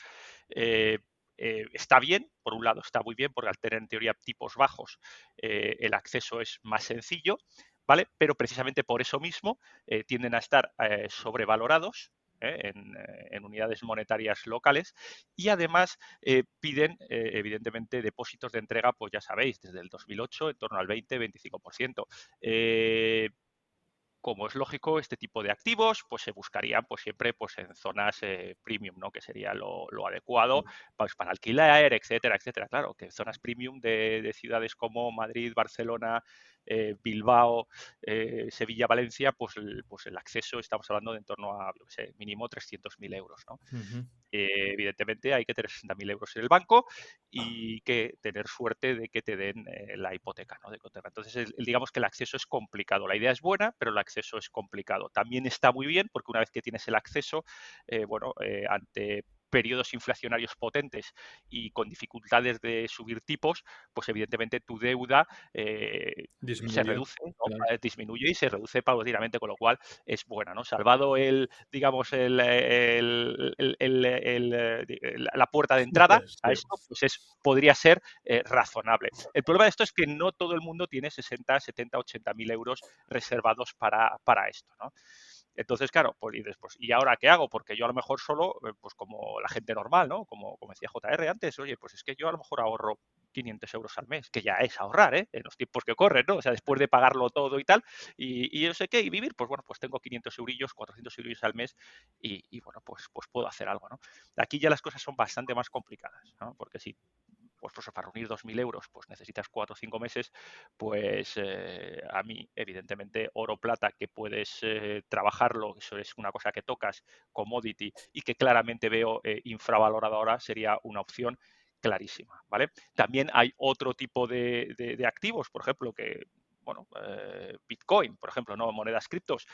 eh, está bien, por un lado está muy bien, porque al tener en teoría tipos bajos, el acceso es más sencillo, ¿vale? Pero precisamente por eso mismo tienden a estar sobrevalorados. En unidades monetarias locales y además piden evidentemente depósitos de entrega, pues ya sabéis, desde el 2008 en torno al 20-25%. Como es lógico, este tipo de activos pues se buscarían pues siempre pues en zonas premium, ¿no? Que sería lo adecuado pues, para alquiler, etcétera, etcétera. Claro, que zonas premium de ciudades como Madrid, Barcelona, Bilbao, Sevilla, Valencia, pues el acceso estamos hablando de en torno a, yo qué sé, mínimo 300.000 euros, ¿no? Ujú. Evidentemente hay que tener 60.000 euros en el banco y que tener suerte de que te den la hipoteca, ¿no? Entonces, digamos que el acceso es complicado. La idea es buena, pero el acceso es complicado. También está muy bien porque una vez que tienes el acceso, ante periodos inflacionarios potentes y con dificultades de subir tipos, pues evidentemente tu deuda se Disminuye, reduce, ¿no? claro. Disminuye y se reduce paulatinamente, con lo cual es buena, ¿no? Salvado digamos, la puerta de entrada a Sí. esto, pues podría ser razonable. El problema de esto es que no todo el mundo tiene 60, 70, 80.000 euros reservados para esto, ¿no? Entonces, claro, pues dices, pues, ¿y ahora qué hago? Porque yo a lo mejor solo, pues como la gente normal, ¿no? Como decía JR antes, oye, pues es que yo a lo mejor ahorro 500 euros al mes, que ya es ahorrar, ¿eh? En los tiempos que corren, ¿no? O sea, después de pagarlo todo y tal, y yo sé qué, y vivir, pues bueno, pues tengo 500 eurillos, 400 eurillos al mes y bueno, pues puedo hacer algo, ¿no? Aquí ya las cosas son bastante más complicadas, ¿no? Porque si pues para reunir 2.000 euros pues necesitas 4 o 5 meses, pues a mí, evidentemente, oro plata, que puedes trabajarlo, eso es una cosa que tocas, commodity, y que claramente veo infravalorado ahora, sería una opción clarísima, ¿vale? También hay otro tipo de activos, por ejemplo, que, bueno, Bitcoin, por ejemplo, no monedas criptos.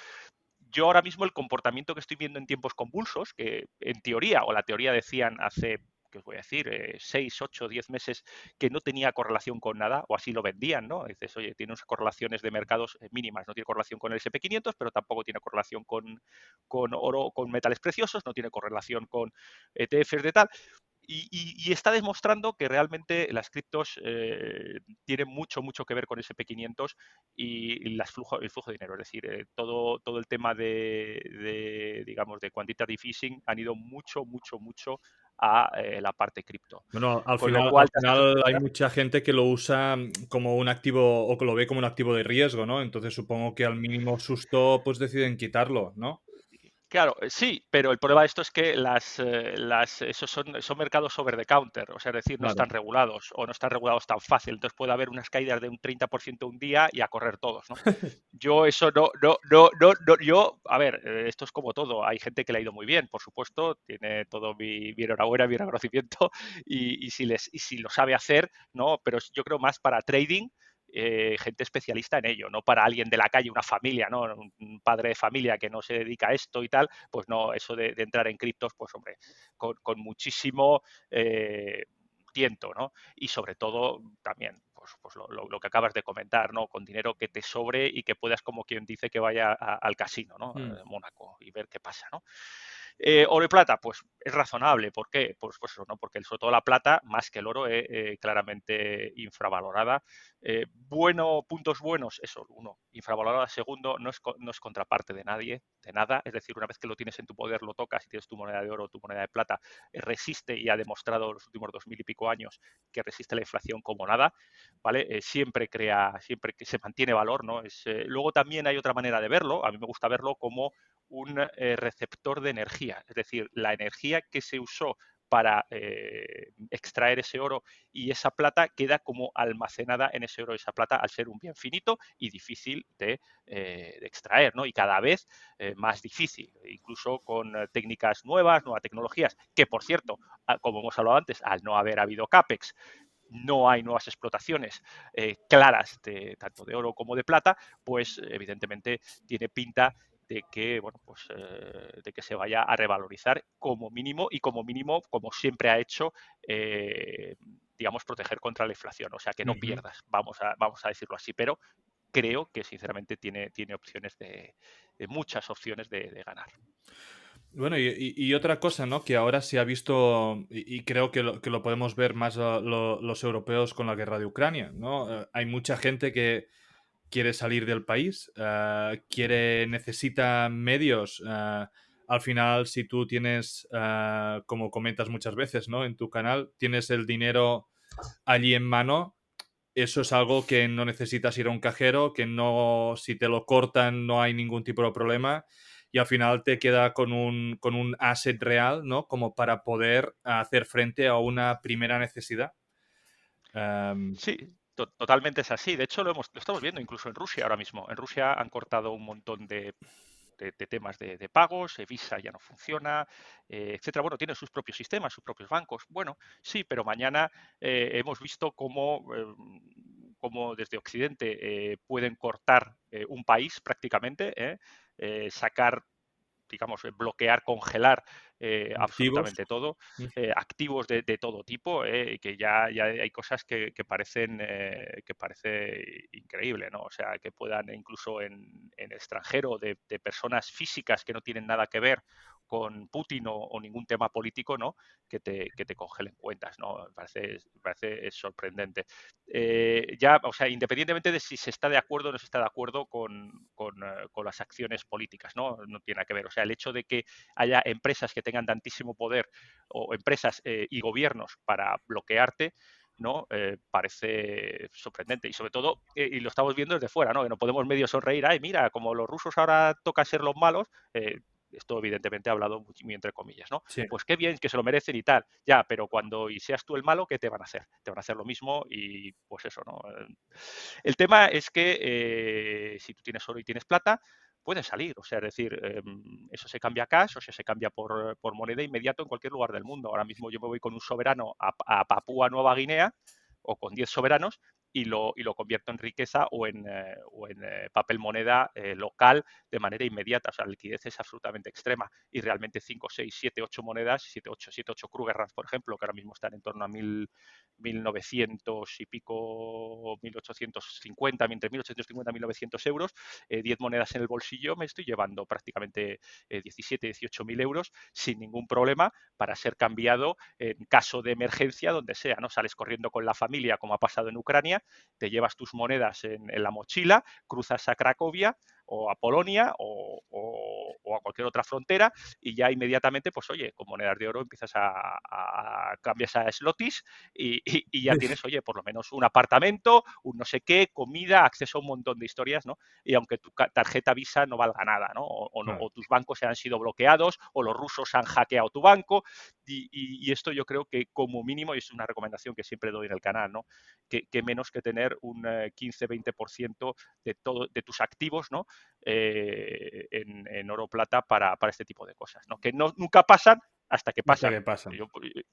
Yo ahora mismo el comportamiento que estoy viendo en tiempos convulsos, que en teoría, o la teoría decían hace, ¿qué os voy a decir? 6, 8, 10 meses, que no tenía correlación con nada, o así lo vendían, ¿no? Dices, oye, tiene unas correlaciones de mercados mínimas, no tiene correlación con el SP500, pero tampoco tiene correlación con oro, con metales preciosos, no tiene correlación con ETFs de tal. Y está demostrando que realmente las criptos tienen mucho, mucho que ver con SP500 y el flujo de dinero. Es decir, todo el tema digamos, de quantitative easing han ido mucho, mucho, mucho a la parte cripto. Bueno, al Con lo final, cual, hay mucha gente que lo usa como un activo o que lo ve como un activo de riesgo, ¿no? Entonces supongo que al mínimo susto, pues deciden quitarlo, ¿no? Claro, sí, pero el problema de esto es que esos son mercados over the counter, o sea, es decir, no Claro. están regulados o no están regulados tan fácil. Entonces puede haber unas caídas de un 30% un día y a correr todos, ¿no? Yo eso yo, a ver, esto es como todo. Hay gente que le ha ido muy bien, por supuesto, tiene todo mi enhorabuena, mi reconocimiento y si lo sabe hacer, ¿no? Pero yo creo más para trading gente especialista en ello, no para alguien de la calle, una familia, ¿no? Un padre de familia que no se dedica a esto y tal, pues no, eso de entrar en criptos, pues hombre, con muchísimo tiento, ¿no? Y sobre todo también, pues lo que acabas de comentar, ¿no? Con dinero que te sobre y que puedas, como quien dice, que vaya al casino, ¿no? Mm. Mónaco y ver qué pasa, ¿no? Oro y plata, pues es razonable. ¿Por qué? Pues eso, ¿no? Porque sobre todo la plata, más que el oro, claramente infravalorada. Puntos buenos, eso, uno, infravalorada. Segundo, no es contraparte de nadie, de nada. Es decir, una vez que lo tienes en tu poder, lo tocas y tienes tu moneda de oro, tu moneda de plata, resiste y ha demostrado los últimos 2000 y pico años que resiste la inflación como nada, ¿vale? Siempre que se mantiene valor, ¿no? Luego también hay otra manera de verlo. A mí me gusta verlo como un receptor de energía, es decir, la energía que se usó para extraer ese oro y esa plata queda como almacenada en ese oro y esa plata al ser un bien finito y difícil de extraer, ¿no? Y cada vez más difícil, incluso con técnicas nuevas, nuevas tecnologías, que por cierto, como hemos hablado antes, al no haber habido CAPEX, no hay nuevas explotaciones claras tanto de oro como de plata, pues evidentemente tiene pinta de que bueno pues de que se vaya a revalorizar como mínimo y como mínimo como siempre ha hecho digamos proteger contra la inflación, o sea que no Ujú. pierdas, vamos a decirlo así, pero creo que sinceramente tiene opciones de muchas opciones de ganar. Bueno, y otra cosa, ¿no? Que ahora se ha visto, y creo que lo podemos ver más los europeos con la guerra de Ucrania, ¿no? Hay mucha gente que quiere salir del país, necesita medios. Al final, si tú tienes, como comentas muchas veces, ¿no? En tu canal, tienes el dinero allí en mano. Eso es algo que no necesitas ir a un cajero, que no, si te lo cortan no hay ningún tipo de problema y al final te queda con un asset real, ¿no? Como para poder hacer frente a una primera necesidad. Um, Sí, totalmente es así. De hecho, lo estamos viendo incluso en Rusia ahora mismo. En Rusia han cortado un montón de temas de pagos, Visa ya no funciona, etcétera. Bueno, tienen sus propios sistemas, sus propios bancos. Bueno, sí, pero mañana hemos visto cómo desde Occidente pueden cortar un país prácticamente, sacar digamos, bloquear, congelar activos. absolutamente todo, activos de todo tipo, que ya hay cosas que que parece increíble, ¿no? O sea, que puedan incluso en extranjero de personas físicas que no tienen nada que ver con Putin o ningún tema político, ¿no? Que te congelen cuentas, ¿no? Me parece sorprendente. Ya, o sea, independientemente de si se está de acuerdo o no se está de acuerdo con las acciones políticas, ¿no? No tiene nada que ver. O sea, el hecho de que haya empresas que tengan tantísimo poder o empresas y gobiernos para bloquearte, ¿no? Parece sorprendente. Y sobre todo, y lo estamos viendo desde fuera, ¿no? Que no podemos medio sonreír, ay, mira, como los rusos ahora toca ser los malos, esto evidentemente hablado muy entre comillas, ¿no? Sí. Pues qué bien, que se lo merecen y tal. Ya, pero cuando y seas tú el malo, ¿qué te van a hacer? Te van a hacer lo mismo y pues eso, ¿no? El tema es que si tú tienes oro y tienes plata, puedes salir. O sea, es decir, eso se cambia a cash, o sea, se cambia por moneda inmediato en cualquier lugar del mundo. Ahora mismo yo me voy con un soberano a Papúa Nueva Guinea o con 10 soberanos y lo convierto en riqueza o en papel moneda local de manera inmediata. O sea, la liquidez es absolutamente extrema y realmente 5, 6, 7, 8 monedas, 7, 8 Krugerrands, por ejemplo, que ahora mismo están en torno a 1900 y pico, 1850, entre 1850 y 1900 euros, 10 monedas en el bolsillo, me estoy llevando prácticamente 17, 18 mil euros sin ningún problema para ser cambiado en caso de emergencia, donde sea, ¿no? Sales corriendo con la familia, como ha pasado en Ucrania, te llevas tus monedas en la mochila, cruzas a Cracovia, o a Polonia o a cualquier otra frontera, y ya inmediatamente, pues oye, con monedas de oro empiezas cambias a slotis y ya tienes, oye, por lo menos un apartamento, un no sé qué, comida, acceso a un montón de historias, ¿no? Y aunque tu tarjeta Visa no valga nada, ¿no? O tus bancos se han sido bloqueados, o los rusos han hackeado tu banco, y esto yo creo que como mínimo, y es una recomendación que siempre doy en el canal, ¿no? Que menos que tener un 15-20% de tus activos, ¿no? En oro o plata para este tipo de cosas, ¿no? Que nunca pasan hasta que Hasta pasan. que pasan.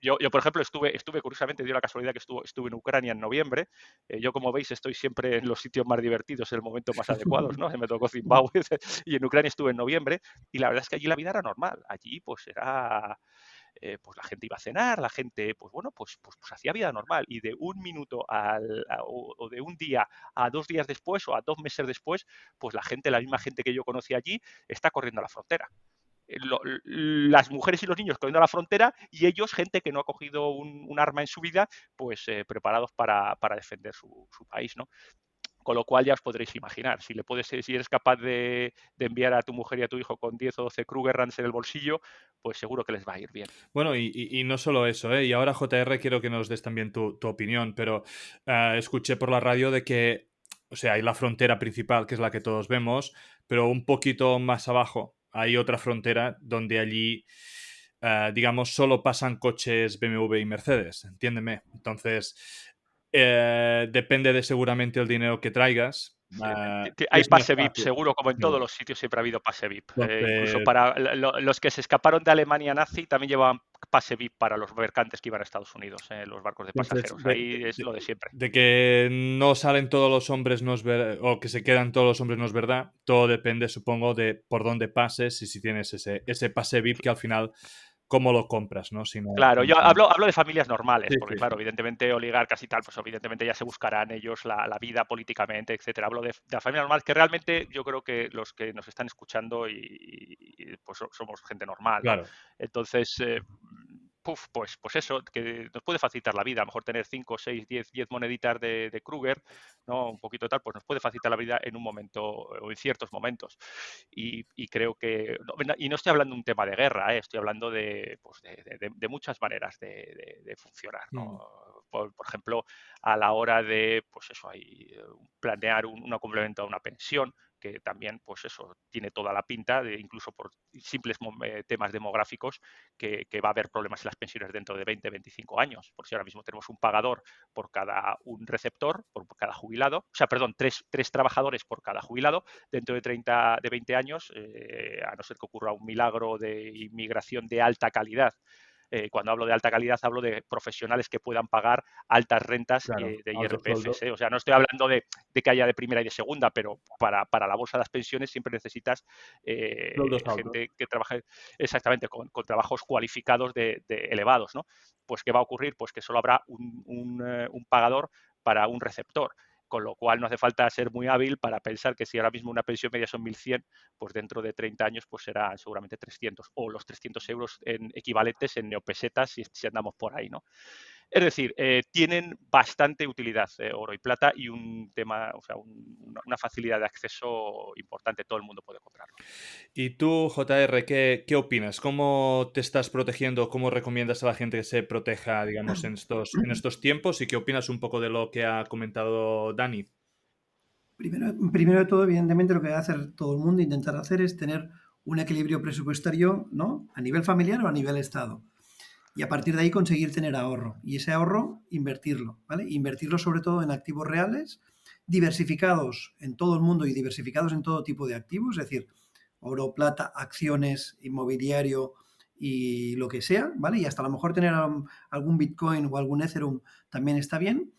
Yo, por ejemplo, estuve curiosamente, dio la casualidad que estuve en Ucrania en noviembre. Yo, como veis, estoy siempre en los sitios más divertidos, en el momento más adecuados, ¿no? Me tocó Zimbabue y en Ucrania estuve en noviembre, y la verdad es que allí la vida era normal. Allí, pues era pues la gente iba a cenar, la gente, pues bueno, pues hacía vida normal. Y de un minuto o de un día a 2 días después o a 2 meses después, pues la misma gente que yo conocí allí, está corriendo a la frontera. Las mujeres y los niños corriendo a la frontera, y ellos, gente que no ha cogido un arma en su vida, pues preparados para defender su país, ¿no? Con lo cual ya os podréis imaginar, si eres capaz de enviar a tu mujer y a tu hijo con 10 o 12 Krugerrands en el bolsillo, pues seguro que les va a ir bien. Bueno, y no solo eso, ¿eh? Y ahora, JR, quiero que nos des también tu opinión, pero escuché por la radio de que, o sea, hay la frontera principal, que es la que todos vemos, pero un poquito más abajo hay otra frontera donde allí, digamos, solo pasan coches BMW y Mercedes, entiéndeme. Entonces, depende de seguramente el dinero que traigas. Hay Es más pase VIP, fácil. seguro, como en todos Seguro. los sitios siempre ha habido pase VIP. Incluso Entonces, para los que se escaparon de Alemania nazi también llevaban pase VIP para los mercantes que iban a Estados Unidos, los barcos de Entonces, pasajeros. Ahí es lo de siempre. de que no salen todos los hombres no es o que se quedan todos los hombres no es verdad. Todo depende, supongo, de por dónde pases y si tienes ese pase VIP que al final, cómo lo compras, ¿no? Si no, Claro, yo hablo de familias normales, sí, porque sí, claro, sí. evidentemente oligarcas y tal, pues evidentemente ya se buscarán ellos la vida políticamente, etcétera. Hablo de la familia normal, que realmente yo creo que los que nos están escuchando pues somos gente normal, ¿no? Claro. Entonces, pues eso, que nos puede facilitar la vida. A lo mejor tener 5, 6, 10 moneditas de Kruger, ¿no? Un poquito de tal, pues nos puede facilitar la vida en un momento o en ciertos momentos. Y creo que, y no estoy hablando de un tema de guerra, estoy hablando pues de muchas maneras de funcionar, Mm. ¿no? Por ejemplo, a la hora de, pues eso, planear un complemento a una pensión, que también, pues eso, tiene toda la pinta, incluso por simples temas demográficos, que va a haber problemas en las pensiones dentro de 20-25 años, por si ahora mismo tenemos un pagador por un receptor, por cada jubilado, o sea, perdón, tres trabajadores por cada jubilado. Dentro de 20 años, a no ser que ocurra un milagro de inmigración de alta calidad. Cuando hablo de alta calidad, hablo de profesionales que puedan pagar altas rentas Claro, de alto IRPF. sueldo. O sea, no estoy hablando de que haya de primera y de segunda, pero para la bolsa de las pensiones siempre necesitas Sueldos altos. gente que trabaje exactamente con trabajos cualificados de elevados, ¿no? Pues, ¿qué va a ocurrir? Pues que solo habrá un pagador para un receptor, con lo cual no hace falta ser muy hábil para pensar que si ahora mismo una pensión media son 1.100, pues dentro de 30 años pues será seguramente 300, o los 300 euros equivalentes en neopesetas si andamos por ahí, ¿no? Es decir, tienen bastante utilidad, oro y plata, y un tema, o sea, una facilidad de acceso importante. Todo el mundo puede comprarlo. ¿Y tú, JR, qué opinas? ¿Cómo te estás protegiendo? ¿Cómo recomiendas a la gente que se proteja, digamos, en estos tiempos? ¿Y qué opinas un poco de lo que ha comentado Dani? Primero de todo, evidentemente, lo que va a hacer todo el mundo, intentar hacer es tener un equilibrio presupuestario, ¿no? A nivel familiar o a nivel Estado. Y a partir de ahí conseguir tener ahorro. Y ese ahorro, invertirlo, ¿vale? Invertirlo sobre todo en activos reales, diversificados en todo el mundo y diversificados en todo tipo de activos, es decir, oro, plata, acciones, inmobiliario y lo que sea, ¿vale? Y hasta a lo mejor tener algún Bitcoin o algún Ethereum también está bien.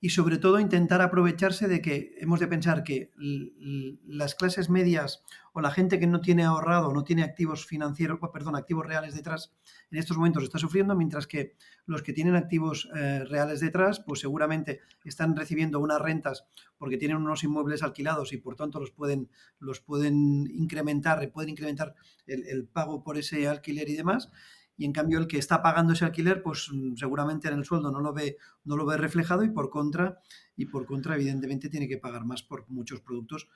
Y sobre todo intentar aprovecharse de que hemos de pensar que las clases medias o la gente que no tiene ahorrado, no tiene activos financieros, perdón, activos reales detrás, en estos momentos está sufriendo, mientras que los que tienen activos reales detrás, pues seguramente están recibiendo unas rentas porque tienen unos inmuebles alquilados y por tanto pueden incrementar el pago por ese alquiler y demás. y en cambio el que está pagando ese alquiler, pues seguramente en el sueldo no lo ve reflejado y por contra, evidentemente tiene que pagar más por muchos productos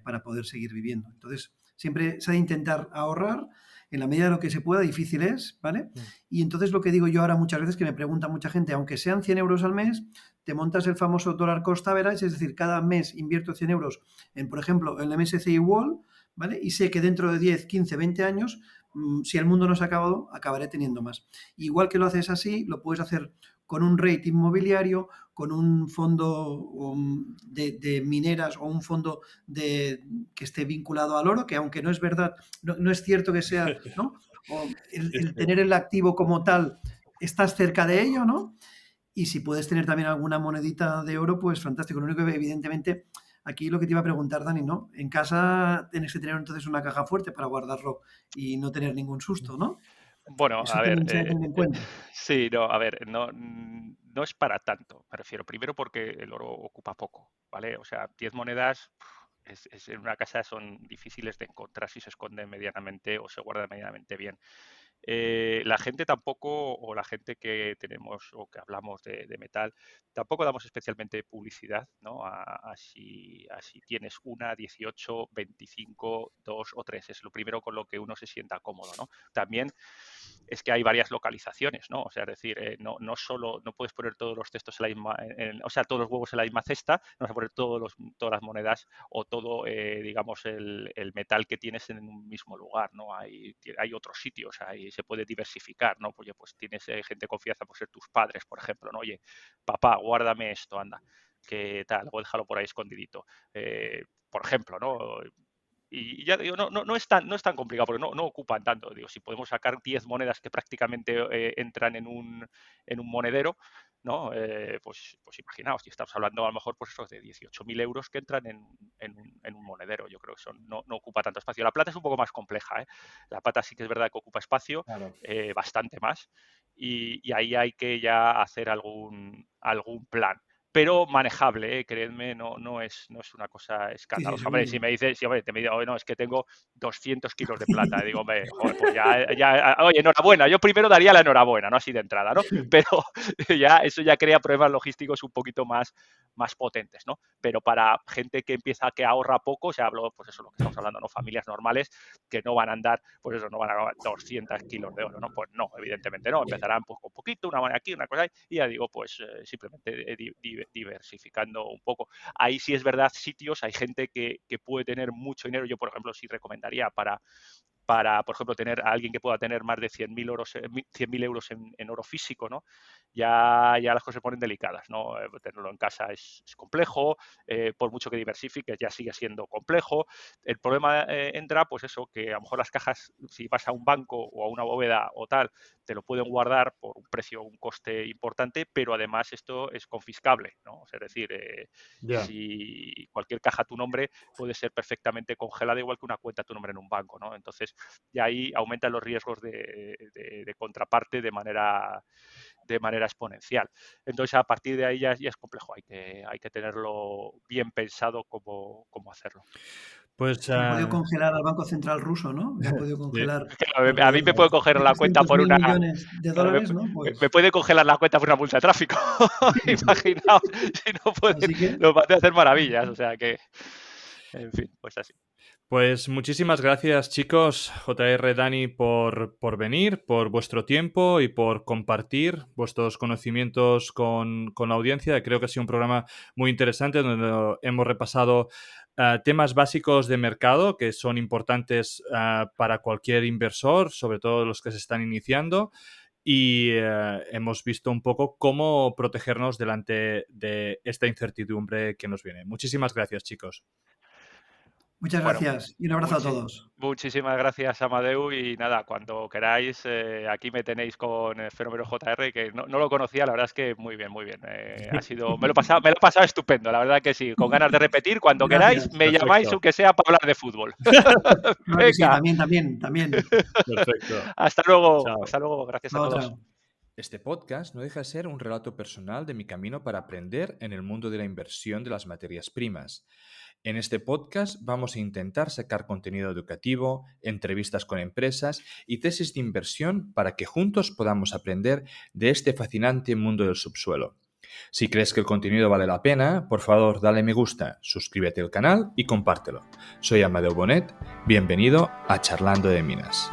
para poder seguir viviendo. Entonces, siempre se ha de intentar ahorrar en la medida de lo que se pueda, difícil es, ¿vale? Y entonces lo que digo yo ahora muchas veces, que me pregunta mucha gente, aunque sean 100 euros al mes, te montas el famoso dólar cost average, es decir, cada mes invierto 100 euros en, por ejemplo, en el MSCI World, ¿vale? Y sé que dentro de 10, 15, 20 años, si el mundo no se ha acabado, acabaré teniendo más. Igual que lo haces así, lo puedes hacer con un rate inmobiliario, con un fondo de mineras o un fondo que esté vinculado al oro, que aunque no es verdad, no es cierto que sea, ¿no? O el tener el activo como tal, estás cerca de ello, ¿no? Y si puedes tener también alguna monedita de oro, pues fantástico. Lo único que, evidentemente, aquí lo que te iba a preguntar, Dani, ¿no? En casa tienes que tener entonces una caja fuerte para guardarlo y no tener ningún susto, ¿no? Bueno, Eso a ver, también se ha de tener en cuenta. sí, no, a ver, no es para tanto, me refiero. Primero porque el oro ocupa poco, ¿vale? O sea, 10 monedas en una casa son difíciles de encontrar si se esconden medianamente o se guardan medianamente bien. La gente tampoco, o la gente que tenemos o que hablamos de metal, tampoco damos especialmente publicidad, ¿no? A si tienes una, 18, 25, 2 o 3. Es lo primero con lo que uno se sienta cómodo, ¿no? También es que hay varias localizaciones, ¿no? O sea, es decir, no solo, no puedes poner todos los textos en la misma, o sea, todos los huevos en la misma cesta, no vas a poner todas las monedas o todo, digamos, el metal que tienes en un mismo lugar, ¿no? Hay otros sitios, ahí se puede diversificar, ¿no? Pues tienes gente de confianza, por ser tus padres, por ejemplo, ¿no? Oye, papá, guárdame esto, anda, que tal, o déjalo por ahí escondidito. Por ejemplo, ¿no? Y ya digo, no es tan complicado porque no ocupan tanto. Digo, si podemos sacar 10 monedas que prácticamente entran en un monedero, ¿no? Pues imaginaos, si estamos hablando a lo mejor pues eso, de 18.000 euros que entran en un monedero. Yo creo que no ocupa tanto espacio. La plata es un poco más compleja, ¿eh? La plata sí que es verdad que ocupa espacio, Claro. bastante más, y ahí hay que ya hacer algún plan, pero manejable, creedme, no es una cosa Sí, sí, escandalosa. Hombre, seguro. si me dices, te me dice, oye, no, es que tengo 200 kilos de plata, digo, hombre, joder, pues oye, enhorabuena, yo primero daría la enhorabuena, no así de entrada, ¿no? Pero eso ya crea problemas logísticos un poquito más potentes, ¿no? Pero para gente que empieza, que ahorra poco, o sea, hablo, pues eso, lo que estamos hablando, ¿no? Familias normales que no van a andar, pues eso, no van a ganar 200 kilos de oro, ¿no? Pues no, evidentemente no, empezarán pues con poquito, una moneda aquí, una cosa ahí, y ya digo, pues simplemente diversificando un poco. Ahí sí es verdad, sitios, hay gente que puede tener mucho dinero. Yo, por ejemplo, sí recomendaría para, por ejemplo, tener a alguien que pueda tener más de 100.000 euros, 100.000 euros en oro físico, ¿no? Ya las cosas se ponen delicadas, ¿no? Tenerlo en casa es complejo, por mucho que diversifiques ya sigue siendo complejo. El problema entra, pues eso, que a lo mejor las cajas, si vas a un banco o a una bóveda o tal, te lo pueden guardar por un precio, un coste importante, pero además esto es confiscable, ¿no? O sea, es decir, Ya. si cualquier caja a tu nombre puede ser perfectamente congelada, igual que una cuenta a tu nombre en un banco, ¿no? Entonces, y ahí aumentan los riesgos de contraparte de manera exponencial. Entonces, a partir de ahí ya es complejo, hay que tenerlo bien pensado cómo hacerlo. Pues Ya ha podido congelar al Banco Central ruso, ¿no? Ya ha podido sí. congelar A mí me puede alrededor coger de la cuenta por 300.000 una... millones de Claro, dólares, ¿no? me Pues puede congelar la cuenta por una multa de tráfico. Imaginaos, si no pueden, así que nos puede hacer maravillas. O sea que, en fin, pues así. Pues muchísimas gracias, chicos, JR, Dani, por venir, por vuestro tiempo y por compartir vuestros conocimientos con la audiencia. Creo que ha sido un programa muy interesante donde hemos repasado temas básicos de mercado que son importantes para cualquier inversor, sobre todo los que se están iniciando. Y hemos visto un poco cómo protegernos delante de esta incertidumbre que nos viene. Muchísimas gracias, chicos. muchas Bueno, gracias y un abrazo a todos. muchísimas gracias, Amadeu. Y nada, cuando queráis, aquí me tenéis con el Fenómeno JR, que no lo conocía, la verdad es que muy bien, muy bien. Me lo he pasado estupendo, la verdad que sí. Con ganas de repetir, cuando queráis, Gracias. me llamáis, Perfecto, aunque sea para hablar de fútbol. Claro que sí, Venga, también. perfecto. Chao. hasta luego, gracias a La otra. todos. Este podcast no deja de ser un relato personal de mi camino para aprender en el mundo de la inversión de las materias primas. En este podcast vamos a intentar sacar contenido educativo, entrevistas con empresas y tesis de inversión para que juntos podamos aprender de este fascinante mundo del subsuelo. Si crees que el contenido vale la pena, por favor dale me gusta, suscríbete al canal y compártelo. Soy Amadeu Bonet, bienvenido a Charlando de Minas.